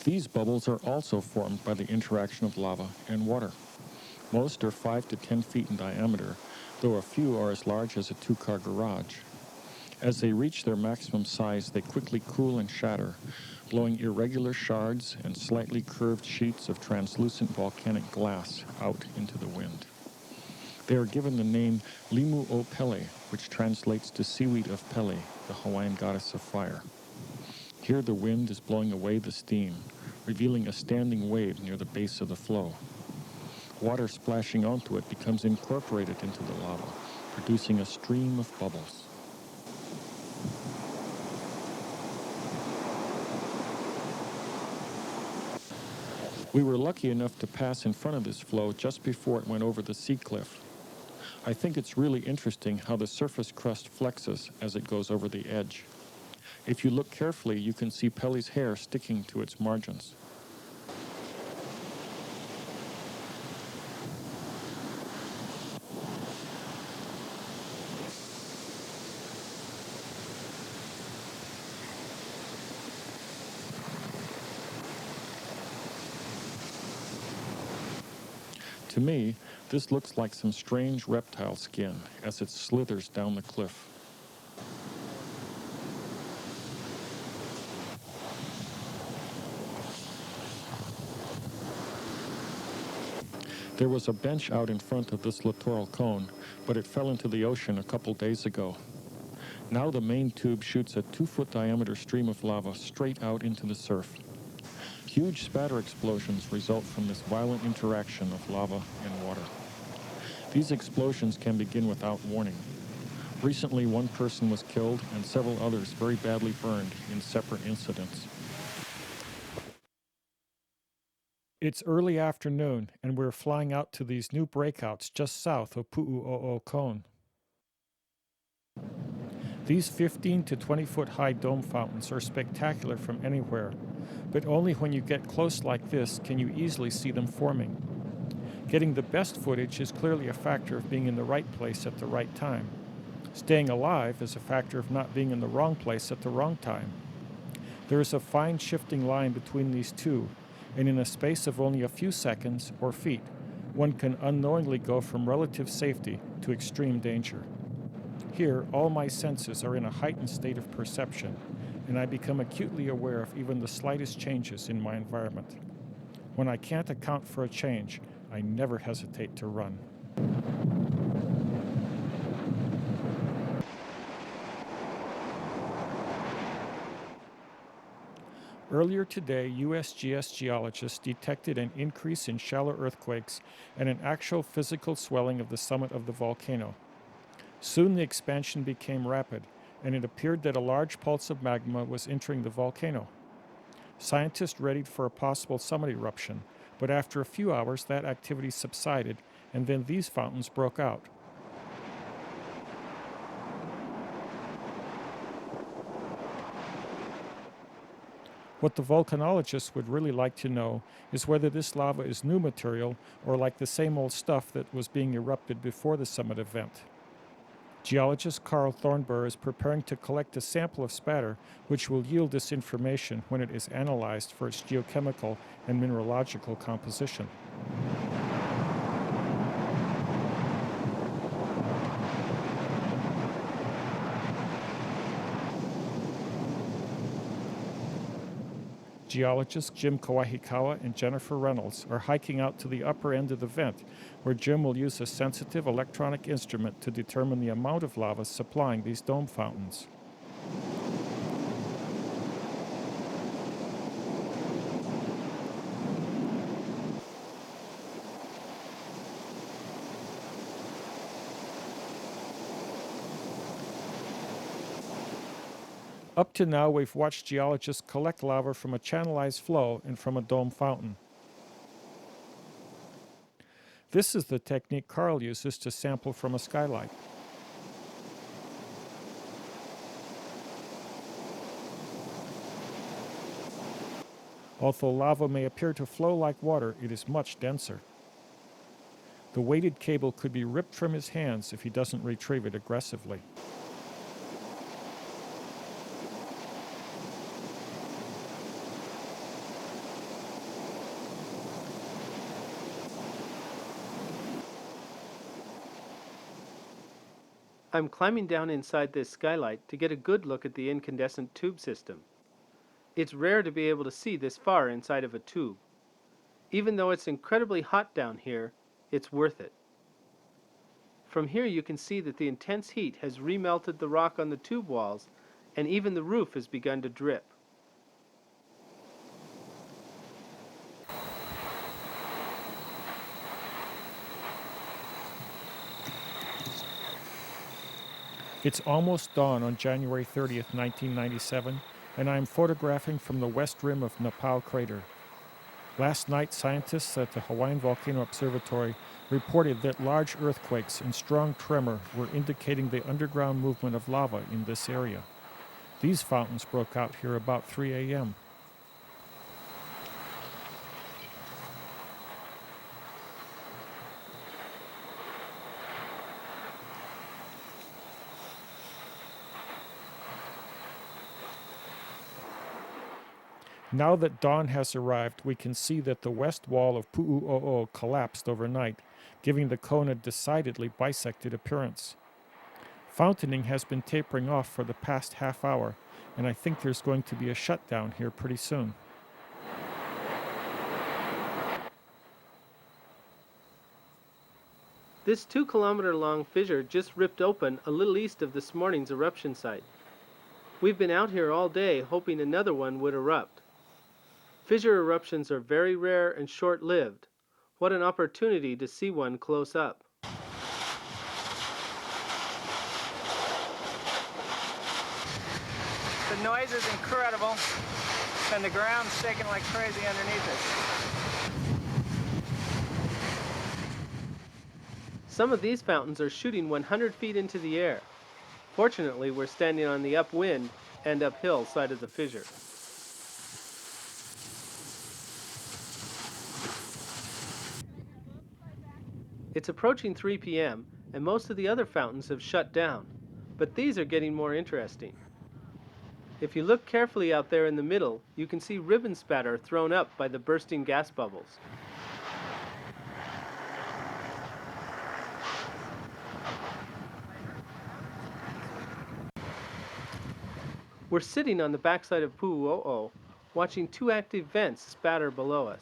These bubbles are also formed by the interaction of lava and water. Most are 5 to 10 feet in diameter, though a few are as large as a two-car garage. As they reach their maximum size, they quickly cool and shatter, blowing irregular shards and slightly curved sheets of translucent volcanic glass out into the wind. They are given the name Limu o Pele, which translates to seaweed of Pele, the Hawaiian goddess of fire. Here the wind is blowing away the steam, revealing a standing wave near the base of the flow. Water splashing onto it becomes incorporated into the lava, producing a stream of bubbles. We were lucky enough to pass in front of this flow just before it went over the sea cliff. I think it's really interesting how the surface crust flexes as it goes over the edge. If you look carefully, you can see Pele's hair sticking to its margins. To me, this looks like some strange reptile skin as it slithers down the cliff. There was a bench out in front of this littoral cone, but it fell into the ocean a couple days ago. Now the main tube shoots a 2-foot diameter stream of lava straight out into the surf. Huge spatter explosions result from this violent interaction of lava and water. These explosions can begin without warning. Recently, one person was killed and several others very badly burned in separate incidents. It's early afternoon, and we're flying out to these new breakouts just south of Pu'u'o'o Cone. These 15 to 20 foot high dome fountains are spectacular from anywhere, but only when you get close like this can you easily see them forming. Getting the best footage is clearly a factor of being in the right place at the right time. Staying alive is a factor of not being in the wrong place at the wrong time. There is a fine shifting line between these two, and in a space of only a few seconds or feet, one can unknowingly go from relative safety to extreme danger. Here, all my senses are in a heightened state of perception, and I become acutely aware of even the slightest changes in my environment. When I can't account for a change, I never hesitate to run. Earlier today, USGS geologists detected an increase in shallow earthquakes and an actual physical swelling of the summit of the volcano. Soon the expansion became rapid, and it appeared that a large pulse of magma was entering the volcano. Scientists readied for a possible summit eruption, but after a few hours that activity subsided, and then these fountains broke out. What the volcanologists would really like to know is whether this lava is new material or like the same old stuff that was being erupted before the summit event. Geologist Carl Thornburg is preparing to collect a sample of spatter which will yield this information when it is analyzed for its geochemical and mineralogical composition. Geologists Jim Kawahikawa and Jennifer Reynolds are hiking out to the upper end of the vent, where Jim will use a sensitive electronic instrument to determine the amount of lava supplying these dome fountains. Up to now, we've watched geologists collect lava from a channelized flow and from a dome fountain. This is the technique Carl uses to sample from a skylight. Although lava may appear to flow like water, it is much denser. The weighted cable could be ripped from his hands if he doesn't retrieve it aggressively. I'm climbing down inside this skylight to get a good look at the incandescent tube system. It's rare to be able to see this far inside of a tube. Even though it's incredibly hot down here, it's worth it. From here you can see that the intense heat has remelted the rock on the tube walls, and even the roof has begun to drip. It's almost dawn on January 30th, 1997, and I am photographing from the west rim of Napao crater. Last night, scientists at the Hawaiian Volcano Observatory reported that large earthquakes and strong tremor were indicating the underground movement of lava in this area. These fountains broke out here about 3 a.m. Now that dawn has arrived, we can see that the west wall of Pu'u'o'o collapsed overnight, giving the cone a decidedly bisected appearance. Fountaining has been tapering off for the past half hour, and I think there's going to be a shutdown here pretty soon. This 2-kilometer-long fissure just ripped open a little east of this morning's eruption site. We've been out here all day hoping another one would erupt. Fissure eruptions are very rare and short-lived. What an opportunity to see one close up. The noise is incredible, and the ground's shaking like crazy underneath us. Some of these fountains are shooting 100 feet into the air. Fortunately, we're standing on the upwind and uphill side of the fissure. It's approaching 3 p.m., and most of the other fountains have shut down, but these are getting more interesting. If you look carefully out there in the middle, you can see ribbon spatter thrown up by the bursting gas bubbles. We're sitting on the backside of Pu'u'o'o, watching two active vents spatter below us.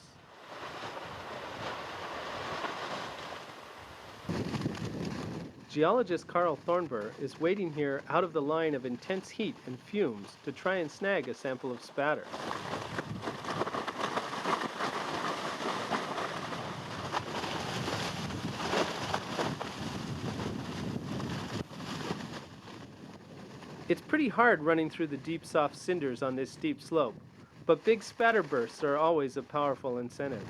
Geologist Carl Thornburg is waiting here out of the line of intense heat and fumes to try and snag a sample of spatter. It's pretty hard running through the deep soft cinders on this steep slope, but big spatter bursts are always a powerful incentive.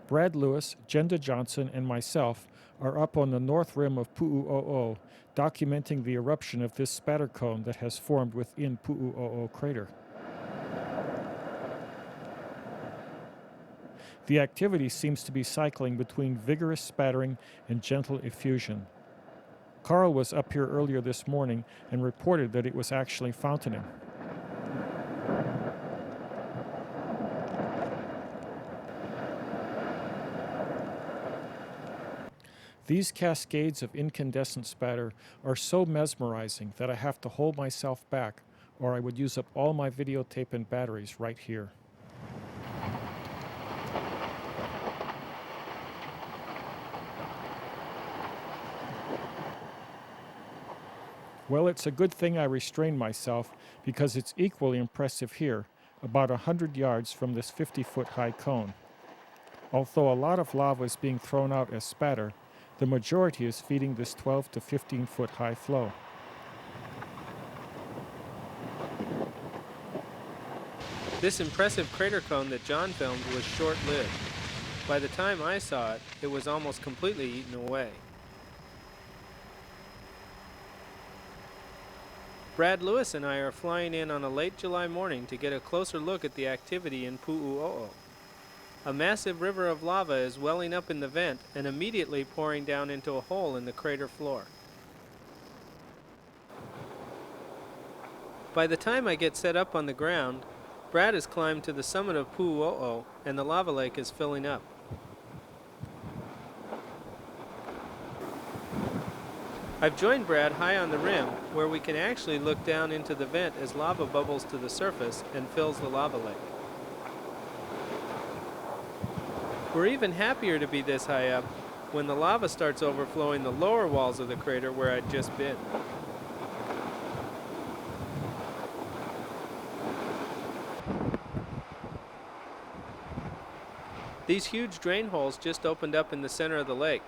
Brad Lewis, Jenda Johnson, and myself are up on the north rim of Pu'u'o'o, documenting the eruption of this spatter cone that has formed within Pu'u'o'o crater. The activity seems to be cycling between vigorous spattering and gentle effusion. Carl was up here earlier this morning and reported that it was actually fountaining. These cascades of incandescent spatter are so mesmerizing that I have to hold myself back, or I would use up all my videotape and batteries right here. Well, it's a good thing I restrained myself because it's equally impressive here, about 100 yards from this 50-foot high cone. Although a lot of lava is being thrown out as spatter, the majority is feeding this 12 to 15-foot high flow. This impressive crater cone that John filmed was short-lived. By the time I saw it, it was almost completely eaten away. Brad Lewis and I are flying in on a late July morning to get a closer look at the activity in Pu'u'o'o. A massive river of lava is welling up in the vent and immediately pouring down into a hole in the crater floor. By the time I get set up on the ground, Brad has climbed to the summit of Pu'u'o'o and the lava lake is filling up. I've joined Brad high on the rim, where we can actually look down into the vent as lava bubbles to the surface and fills the lava lake. We're even happier to be this high up when the lava starts overflowing the lower walls of the crater where I'd just been. These huge drain holes just opened up in the center of the lake.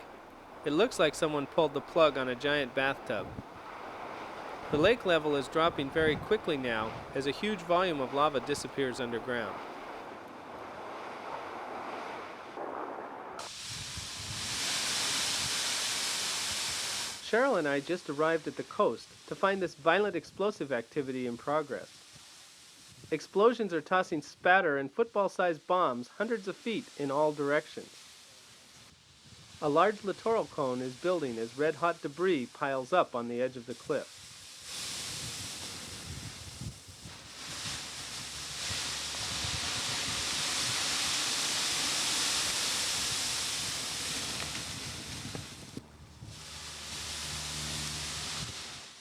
It looks like someone pulled the plug on a giant bathtub. The lake level is dropping very quickly now as a huge volume of lava disappears underground. Cheryl and I just arrived at the coast to find this violent explosive activity in progress. Explosions are tossing spatter and football-sized bombs hundreds of feet in all directions. A large littoral cone is building as red-hot debris piles up on the edge of the cliff.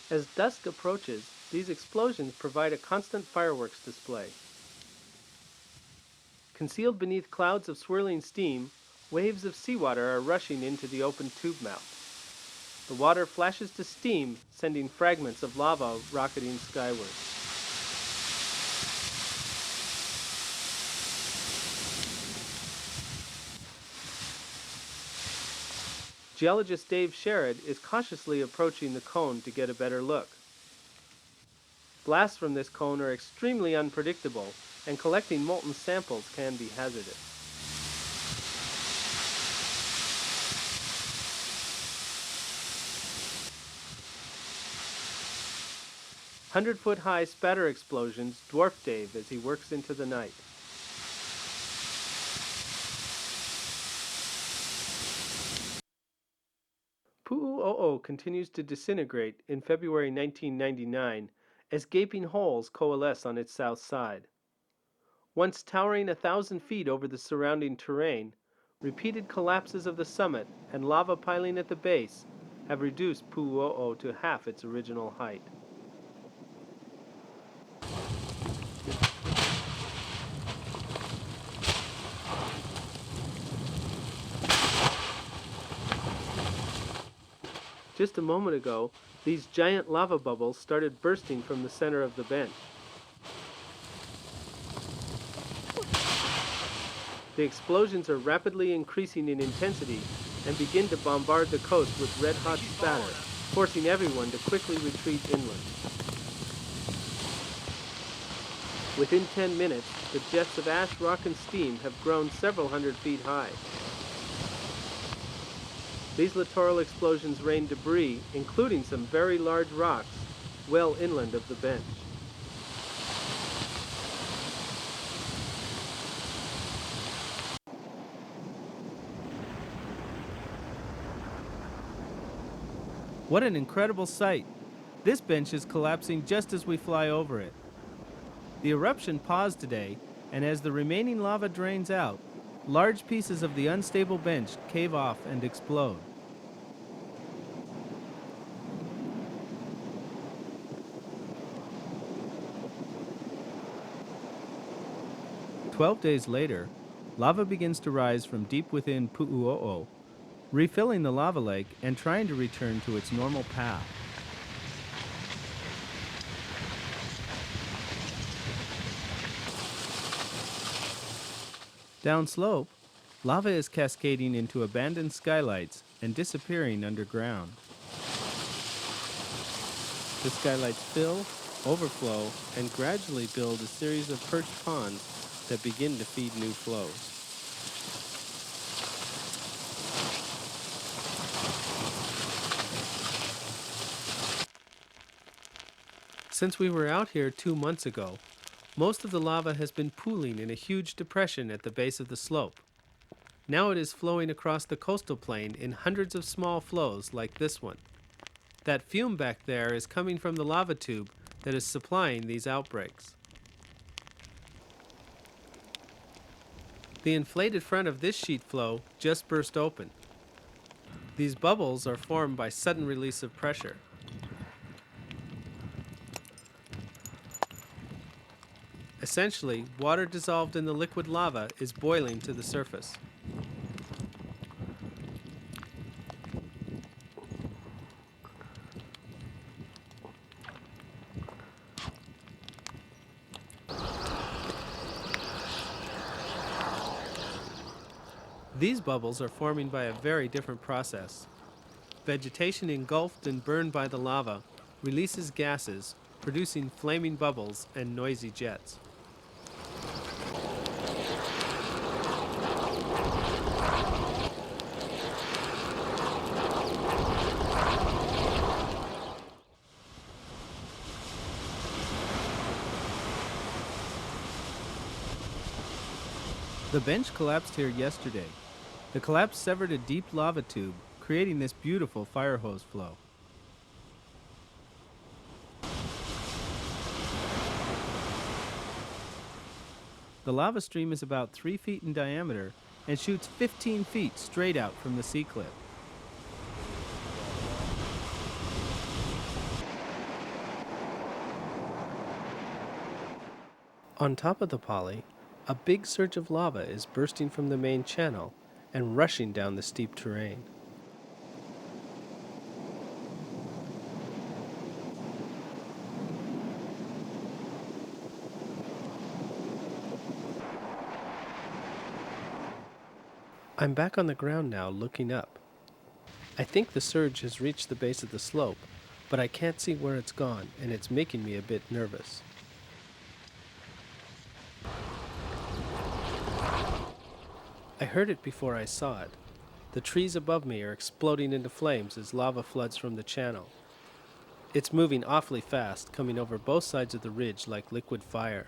As dusk approaches, these explosions provide a constant fireworks display. Concealed beneath clouds of swirling steam, waves of seawater are rushing into the open tube mouth. The water flashes to steam, sending fragments of lava rocketing skyward. Geologist Dave Sherrod is cautiously approaching the cone to get a better look. Blasts from this cone are extremely unpredictable, and collecting molten samples can be hazardous. Hundred-foot-high spatter explosions dwarf Dave as he works into the night. Pu'u'o'o continues to disintegrate in February 1999 as gaping holes coalesce on its south side. Once towering 1,000 feet over the surrounding terrain, repeated collapses of the summit and lava piling at the base have reduced Pu'u'o'o to half its original height. Just a moment ago, these giant lava bubbles started bursting from the center of the bench. The explosions are rapidly increasing in intensity and begin to bombard the coast with red-hot spatter, forcing everyone to quickly retreat inland. Within 10 minutes, the jets of ash, rock, and steam have grown several hundred feet high. These littoral explosions rain debris, including some very large rocks, well inland of the bench. What an incredible sight! This bench is collapsing just as we fly over it. The eruption paused today, and as the remaining lava drains out, large pieces of the unstable bench cave off and explode. 12 days later, lava begins to rise from deep within Pu'uo'o, refilling the lava lake and trying to return to its normal path. Downslope, lava is cascading into abandoned skylights and disappearing underground. The skylights fill, overflow, and gradually build a series of perched ponds that begin to feed new flows. Since we were out here 2 months ago, most of the lava has been pooling in a huge depression at the base of the slope. Now it is flowing across the coastal plain in hundreds of small flows like this one. That fume back there is coming from the lava tube that is supplying these outbreaks. The inflated front of this sheet flow just burst open. These bubbles are formed by sudden release of pressure. Essentially, water dissolved in the liquid lava is boiling to the surface. These bubbles are forming by a very different process. Vegetation engulfed and burned by the lava releases gases, producing flaming bubbles and noisy jets. The bench collapsed here yesterday. The collapse severed a deep lava tube, creating this beautiful fire hose flow. The lava stream is about 3 feet in diameter and shoots 15 feet straight out from the sea cliff. On top of the poly, a big surge of lava is bursting from the main channel and rushing down the steep terrain. I'm back on the ground now, looking up. I think the surge has reached the base of the slope, but I can't see where it's gone, and it's making me a bit nervous. I heard it before I saw it. The trees above me are exploding into flames as lava floods from the channel. It's moving awfully fast, coming over both sides of the ridge like liquid fire.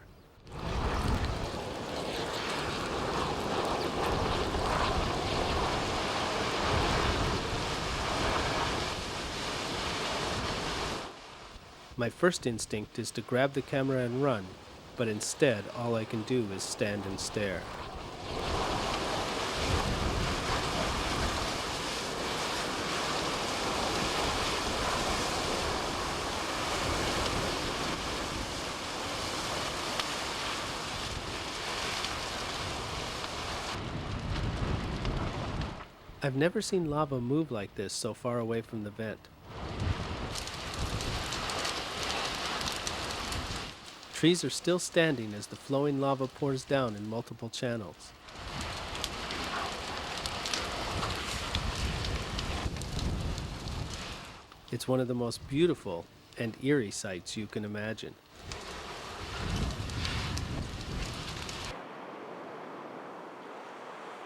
My first instinct is to grab the camera and run, but instead all I can do is stand and stare. I've never seen lava move like this so far away from the vent. Trees are still standing as the flowing lava pours down in multiple channels. It's one of the most beautiful and eerie sights you can imagine.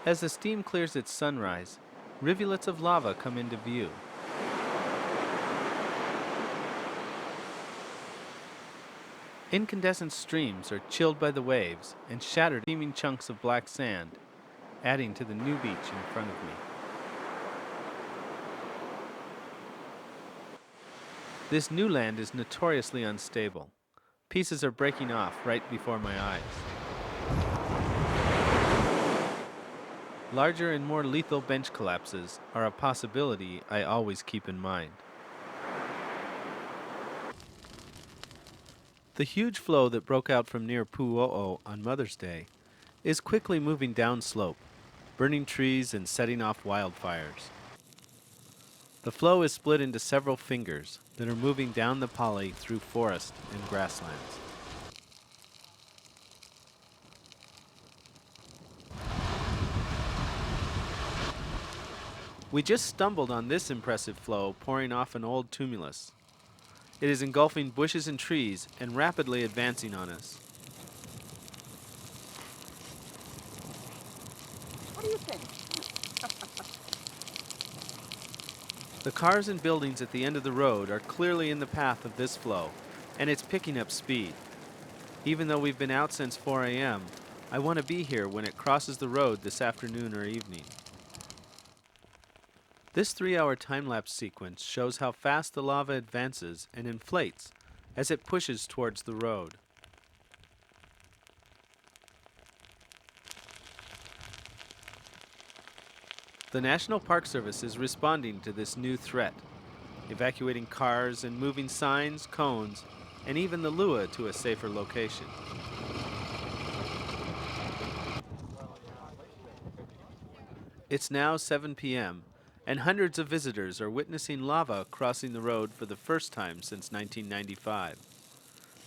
As the steam clears its sunrise, rivulets of lava come into view. Incandescent streams are chilled by the waves and shattered steaming chunks of black sand, adding to the new beach in front of me. This new land is notoriously unstable. Pieces are breaking off right before my eyes. Larger and more lethal bench collapses are a possibility I always keep in mind. The huge flow that broke out from near Pu'uo'o on Mother's Day is quickly moving downslope, burning trees and setting off wildfires. The flow is split into several fingers that are moving down the poly through forest and grasslands. We just stumbled on this impressive flow pouring off an old tumulus. It is engulfing bushes and trees and rapidly advancing on us. What do you think? The cars and buildings at the end of the road are clearly in the path of this flow, and it's picking up speed. Even though we've been out since 4 a.m., I want to be here when it crosses the road this afternoon or evening. This 3-hour time-lapse sequence shows how fast the lava advances and inflates as it pushes towards the road. The National Park Service is responding to this new threat, evacuating cars and moving signs, cones, and even the lua to a safer location. It's now 7 p.m., and hundreds of visitors are witnessing lava crossing the road for the first time since 1995.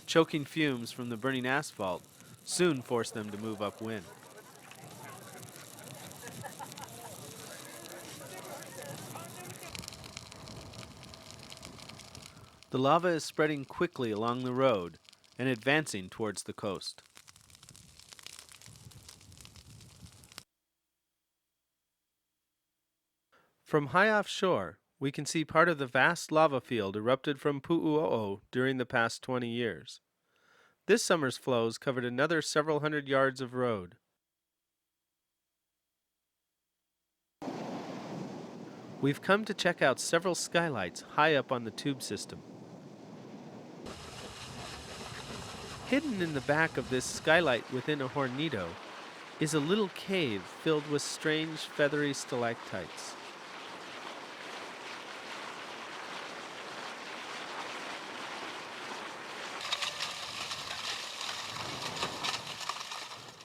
Choking fumes from the burning asphalt soon force them to move upwind. The lava is spreading quickly along the road and advancing towards the coast. From high offshore, we can see part of the vast lava field erupted from Pu'uo'o during the past 20 years. This summer's flows covered another several hundred yards of road. We've come to check out several skylights high up on the tube system. Hidden in the back of this skylight within a hornado is a little cave filled with strange feathery stalactites.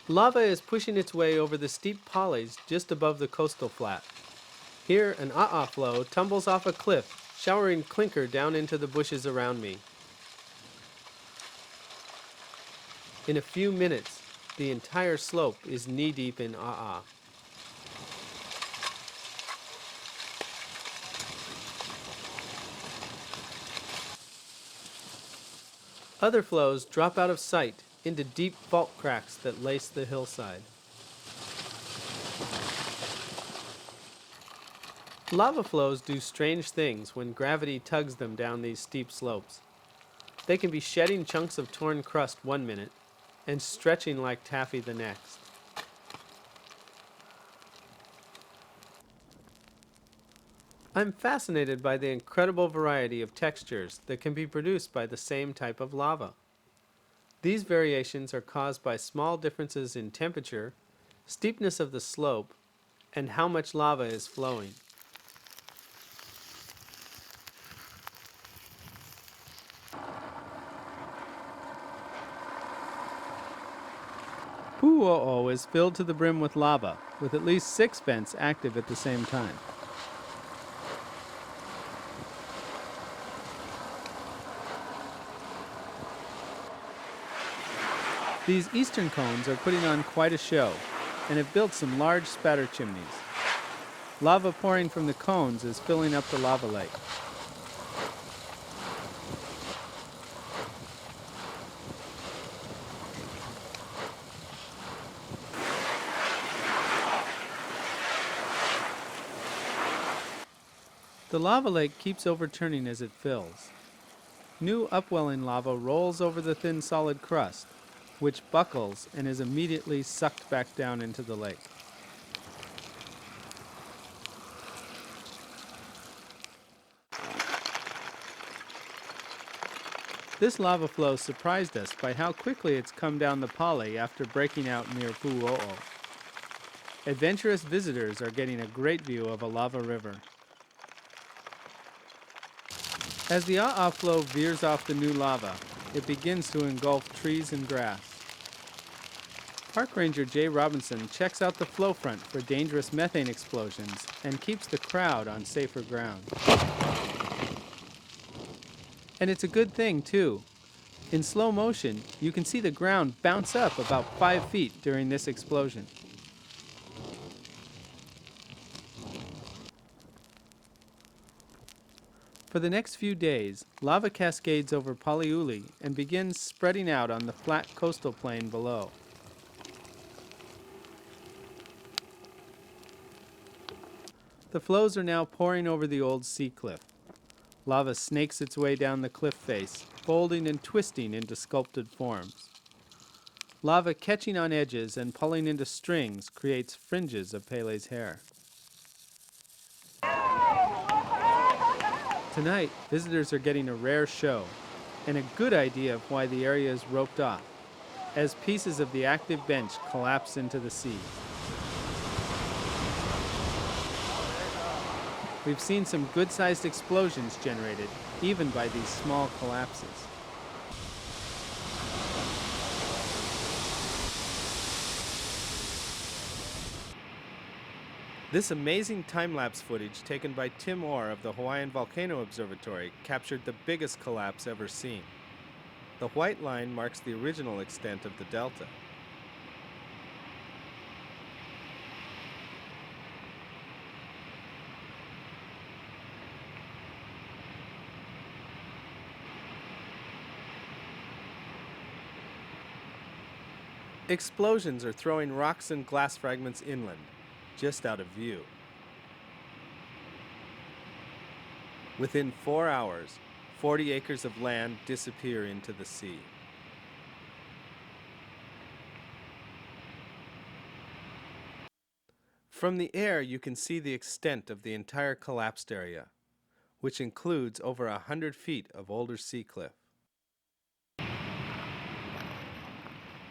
Lava is pushing its way over the steep polys just above the coastal flat. Here, an aa flow tumbles off a cliff, showering clinker down into the bushes around me. In a few minutes, the entire slope is knee-deep in aa. Other flows drop out of sight into deep fault cracks that lace the hillside. Lava flows do strange things when gravity tugs them down these steep slopes. They can be shedding chunks of torn crust one minute and stretching like taffy the next. I'm fascinated by the incredible variety of textures that can be produced by the same type of lava. These variations are caused by small differences in temperature, steepness of the slope, and how much lava is flowing. Pu'uo'o is filled to the brim with lava, with at least 6 vents active at the same time. These eastern cones are putting on quite a show, and have built some large spatter chimneys. Lava pouring from the cones is filling up the lava lake. The lava lake keeps overturning as it fills. New upwelling lava rolls over the thin solid crust, which buckles and is immediately sucked back down into the lake. This lava flow surprised us by how quickly it's come down the poly after breaking out near Pu'uo'o. Adventurous visitors are getting a great view of a lava river. As the aa flow veers off the new lava, it begins to engulf trees and grass. Park Ranger Jay Robinson checks out the flow front for dangerous methane explosions and keeps the crowd on safer ground. And it's a good thing, too. In slow motion, you can see the ground bounce up about 5 feet during this explosion. For the next few days, lava cascades over Paliuli and begins spreading out on the flat coastal plain below. The flows are now pouring over the old sea cliff. Lava snakes its way down the cliff face, folding and twisting into sculpted forms. Lava catching on edges and pulling into strings creates fringes of Pele's hair. Tonight, visitors are getting a rare show and a good idea of why the area is roped off, as pieces of the active bench collapse into the sea. We've seen some good-sized explosions generated, even by these small collapses. This amazing time-lapse footage taken by Tim Orr of the Hawaiian Volcano Observatory captured the biggest collapse ever seen. The white line marks the original extent of the delta. Explosions are throwing rocks and glass fragments inland, just out of view. Within 4 hours, 40 acres of land disappear into the sea. From the air, you can see the extent of the entire collapsed area, which includes over 100 feet of older sea cliff.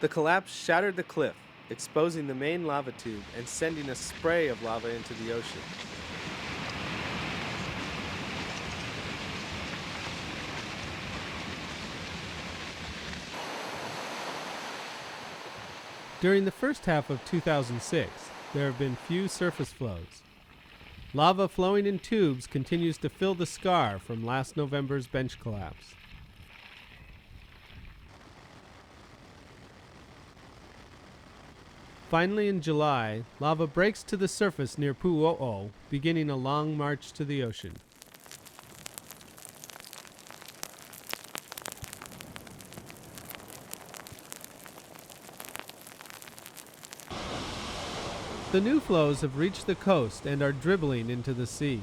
The collapse shattered the cliff, exposing the main lava tube and sending a spray of lava into the ocean. During the first half of 2006, there have been few surface flows. Lava flowing in tubes continues to fill the scar from last November's bench collapse. Finally, in July, lava breaks to the surface near Pu'o'o, beginning a long march to the ocean. The new flows have reached the coast and are dribbling into the sea.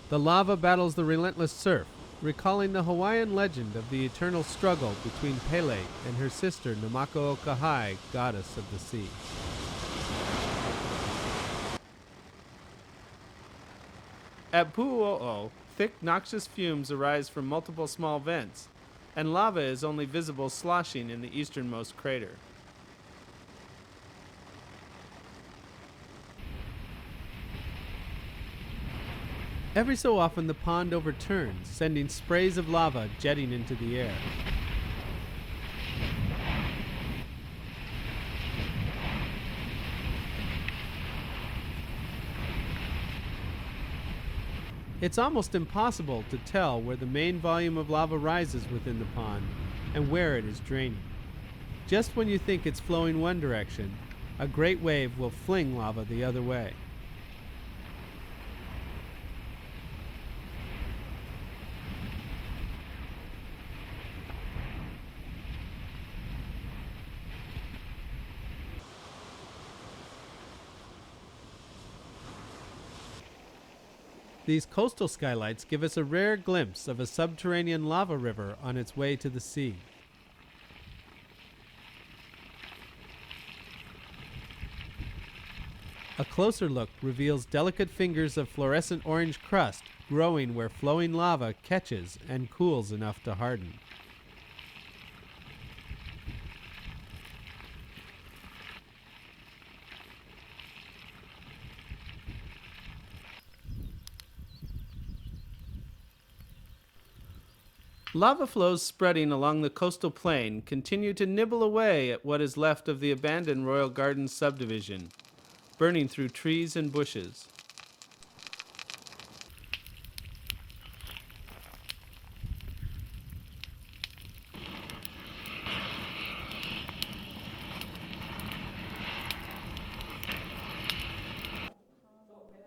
The lava battles the relentless surf, recalling the Hawaiian legend of the eternal struggle between Pele and her sister Namako Okahai, goddess of the sea. At Pu'o'o, thick, noxious fumes arise from multiple small vents, and lava is only visible sloshing in the easternmost crater. Every so often the pond overturns, sending sprays of lava jetting into the air. It's almost impossible to tell where the main volume of lava rises within the pond and where it is draining. Just when you think it's flowing one direction, a great wave will fling lava the other way. These coastal skylights give us a rare glimpse of a subterranean lava river on its way to the sea. A closer look reveals delicate fingers of fluorescent orange crust growing where flowing lava catches and cools enough to harden. Lava flows spreading along the coastal plain continue to nibble away at what is left of the abandoned Royal Gardens subdivision, burning through trees and bushes.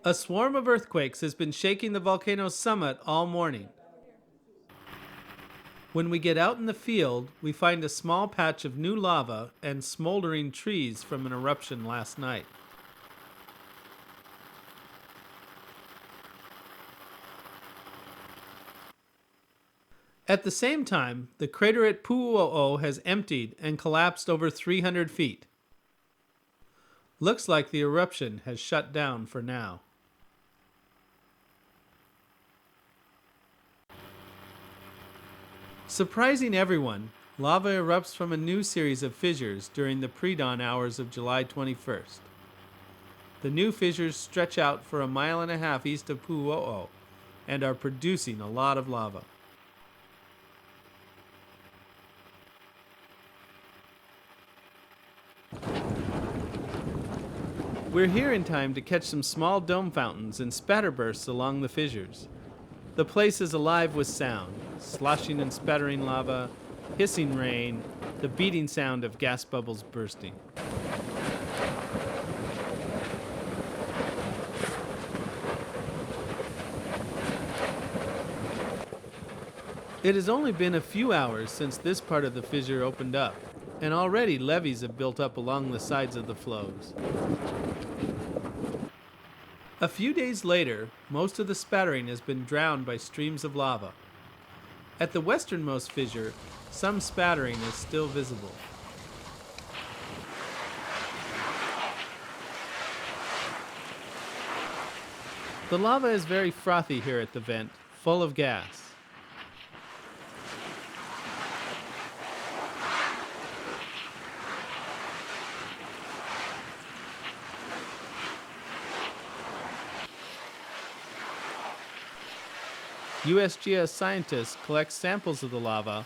A swarm of earthquakes has been shaking the volcano's summit all morning. When we get out in the field, we find a small patch of new lava and smoldering trees from an eruption last night. At the same time, the crater at Pu'u'o has emptied and collapsed over 300 feet. Looks like the eruption has shut down for now. Surprising everyone, lava erupts from a new series of fissures during the pre-dawn hours of July 21st. The new fissures stretch out for a mile and a half east of Pu'u'o and are producing a lot of lava. We're here in time to catch some small dome fountains and spatter bursts along the fissures. The place is alive with sound, sloshing and spattering lava, hissing rain, the beating sound of gas bubbles bursting. It has only been a few hours since this part of the fissure opened up, and already levees have built up along the sides of the flows. A few days later, most of the spattering has been drowned by streams of lava. At the westernmost fissure, some spattering is still visible. The lava is very frothy here at the vent, full of gas. USGS scientists collect samples of the lava,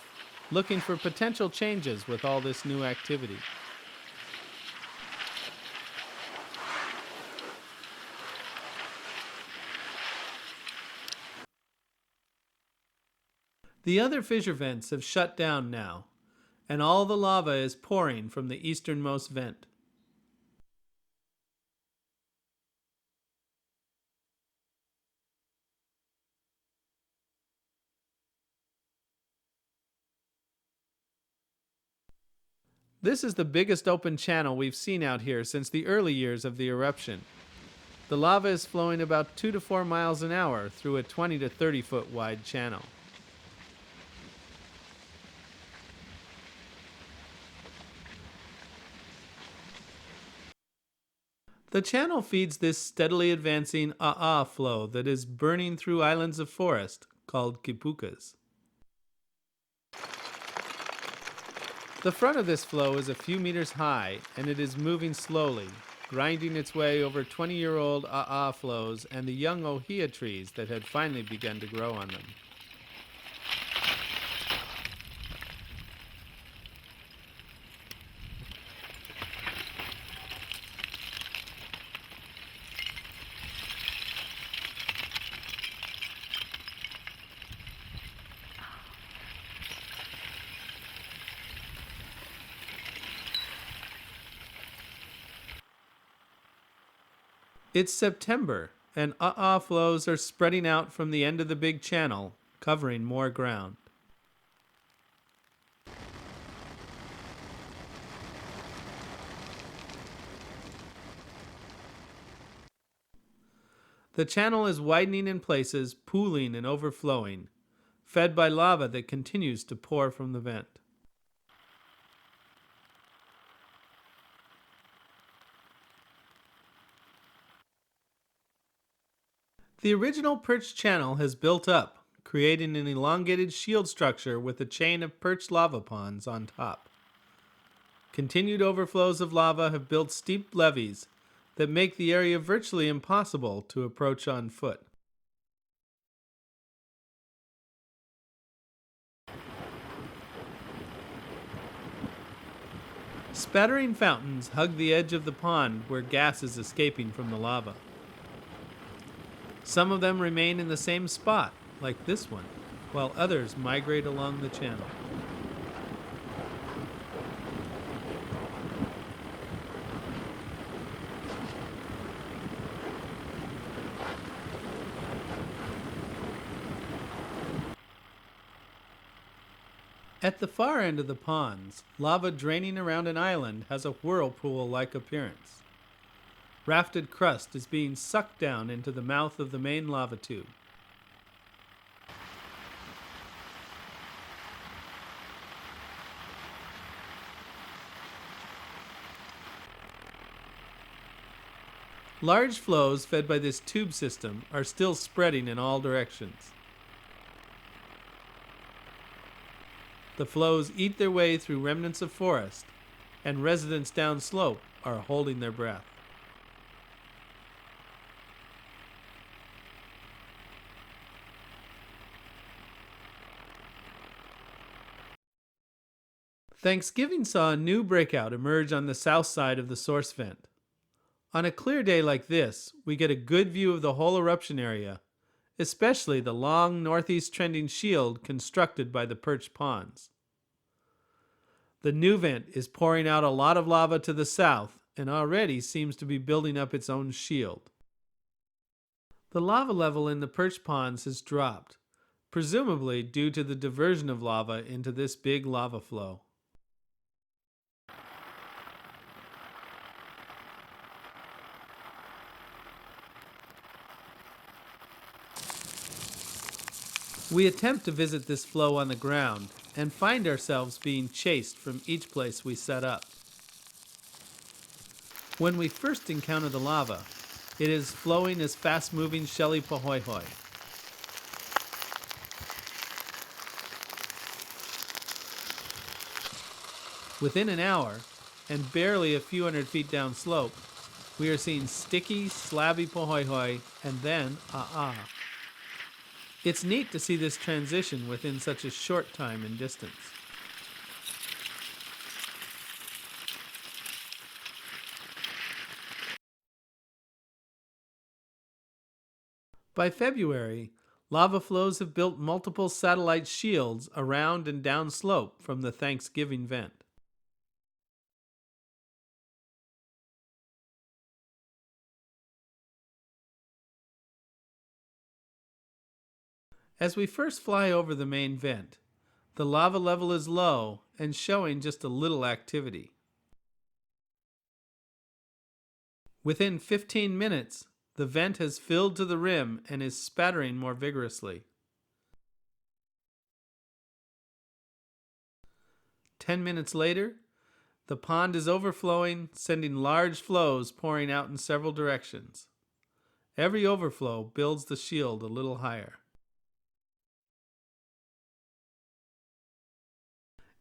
looking for potential changes with all this new activity. The other fissure vents have shut down now, and all the lava is pouring from the easternmost vent. This is the biggest open channel we've seen out here since the early years of the eruption. The lava is flowing about 2 to 4 miles an hour through a 20 to 30 foot wide channel. The channel feeds this steadily advancing A'a flow that is burning through islands of forest called kipukas. The front of this flow is a few meters high, and it is moving slowly, grinding its way over 20-year-old A'a flows and the young ohia trees that had finally begun to grow on them. It's September, and A'a flows are spreading out from the end of the big channel, covering more ground. The channel is widening in places, pooling and overflowing, fed by lava that continues to pour from the vent. The original perched channel has built up, creating an elongated shield structure with a chain of perched lava ponds on top. Continued overflows of lava have built steep levees that make the area virtually impossible to approach on foot. Spattering fountains hug the edge of the pond where gas is escaping from the lava. Some of them remain in the same spot, like this one, while others migrate along the channel. At the far end of the ponds, lava draining around an island has a whirlpool-like appearance. Rafted crust is being sucked down into the mouth of the main lava tube. Large flows fed by this tube system are still spreading in all directions. The flows eat their way through remnants of forest, and residents downslope are holding their breath. Thanksgiving saw a new breakout emerge on the south side of the source vent. On a clear day like this, we get a good view of the whole eruption area, especially the long northeast trending shield constructed by the perched ponds. The new vent is pouring out a lot of lava to the south and already seems to be building up its own shield. The lava level in the perched ponds has dropped, presumably due to the diversion of lava into this big lava flow. We attempt to visit this flow on the ground and find ourselves being chased from each place we set up. When we first encounter the lava, it is flowing as fast-moving shelly pahoehoe. Within an hour, and barely a few hundred feet down slope, we are seeing sticky, slabby pahoehoe and then It's neat to see this transition within such a short time and distance. By February, lava flows have built multiple satellite shields around and downslope from the Thanksgiving vent. As we first fly over the main vent, the lava level is low and showing just a little activity. Within 15 minutes, the vent has filled to the rim and is spattering more vigorously. 10 minutes later, the pond is overflowing, sending large flows pouring out in several directions. Every overflow builds the shield a little higher.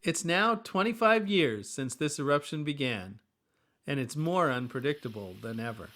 It's now 25 years since this eruption began, and it's more unpredictable than ever.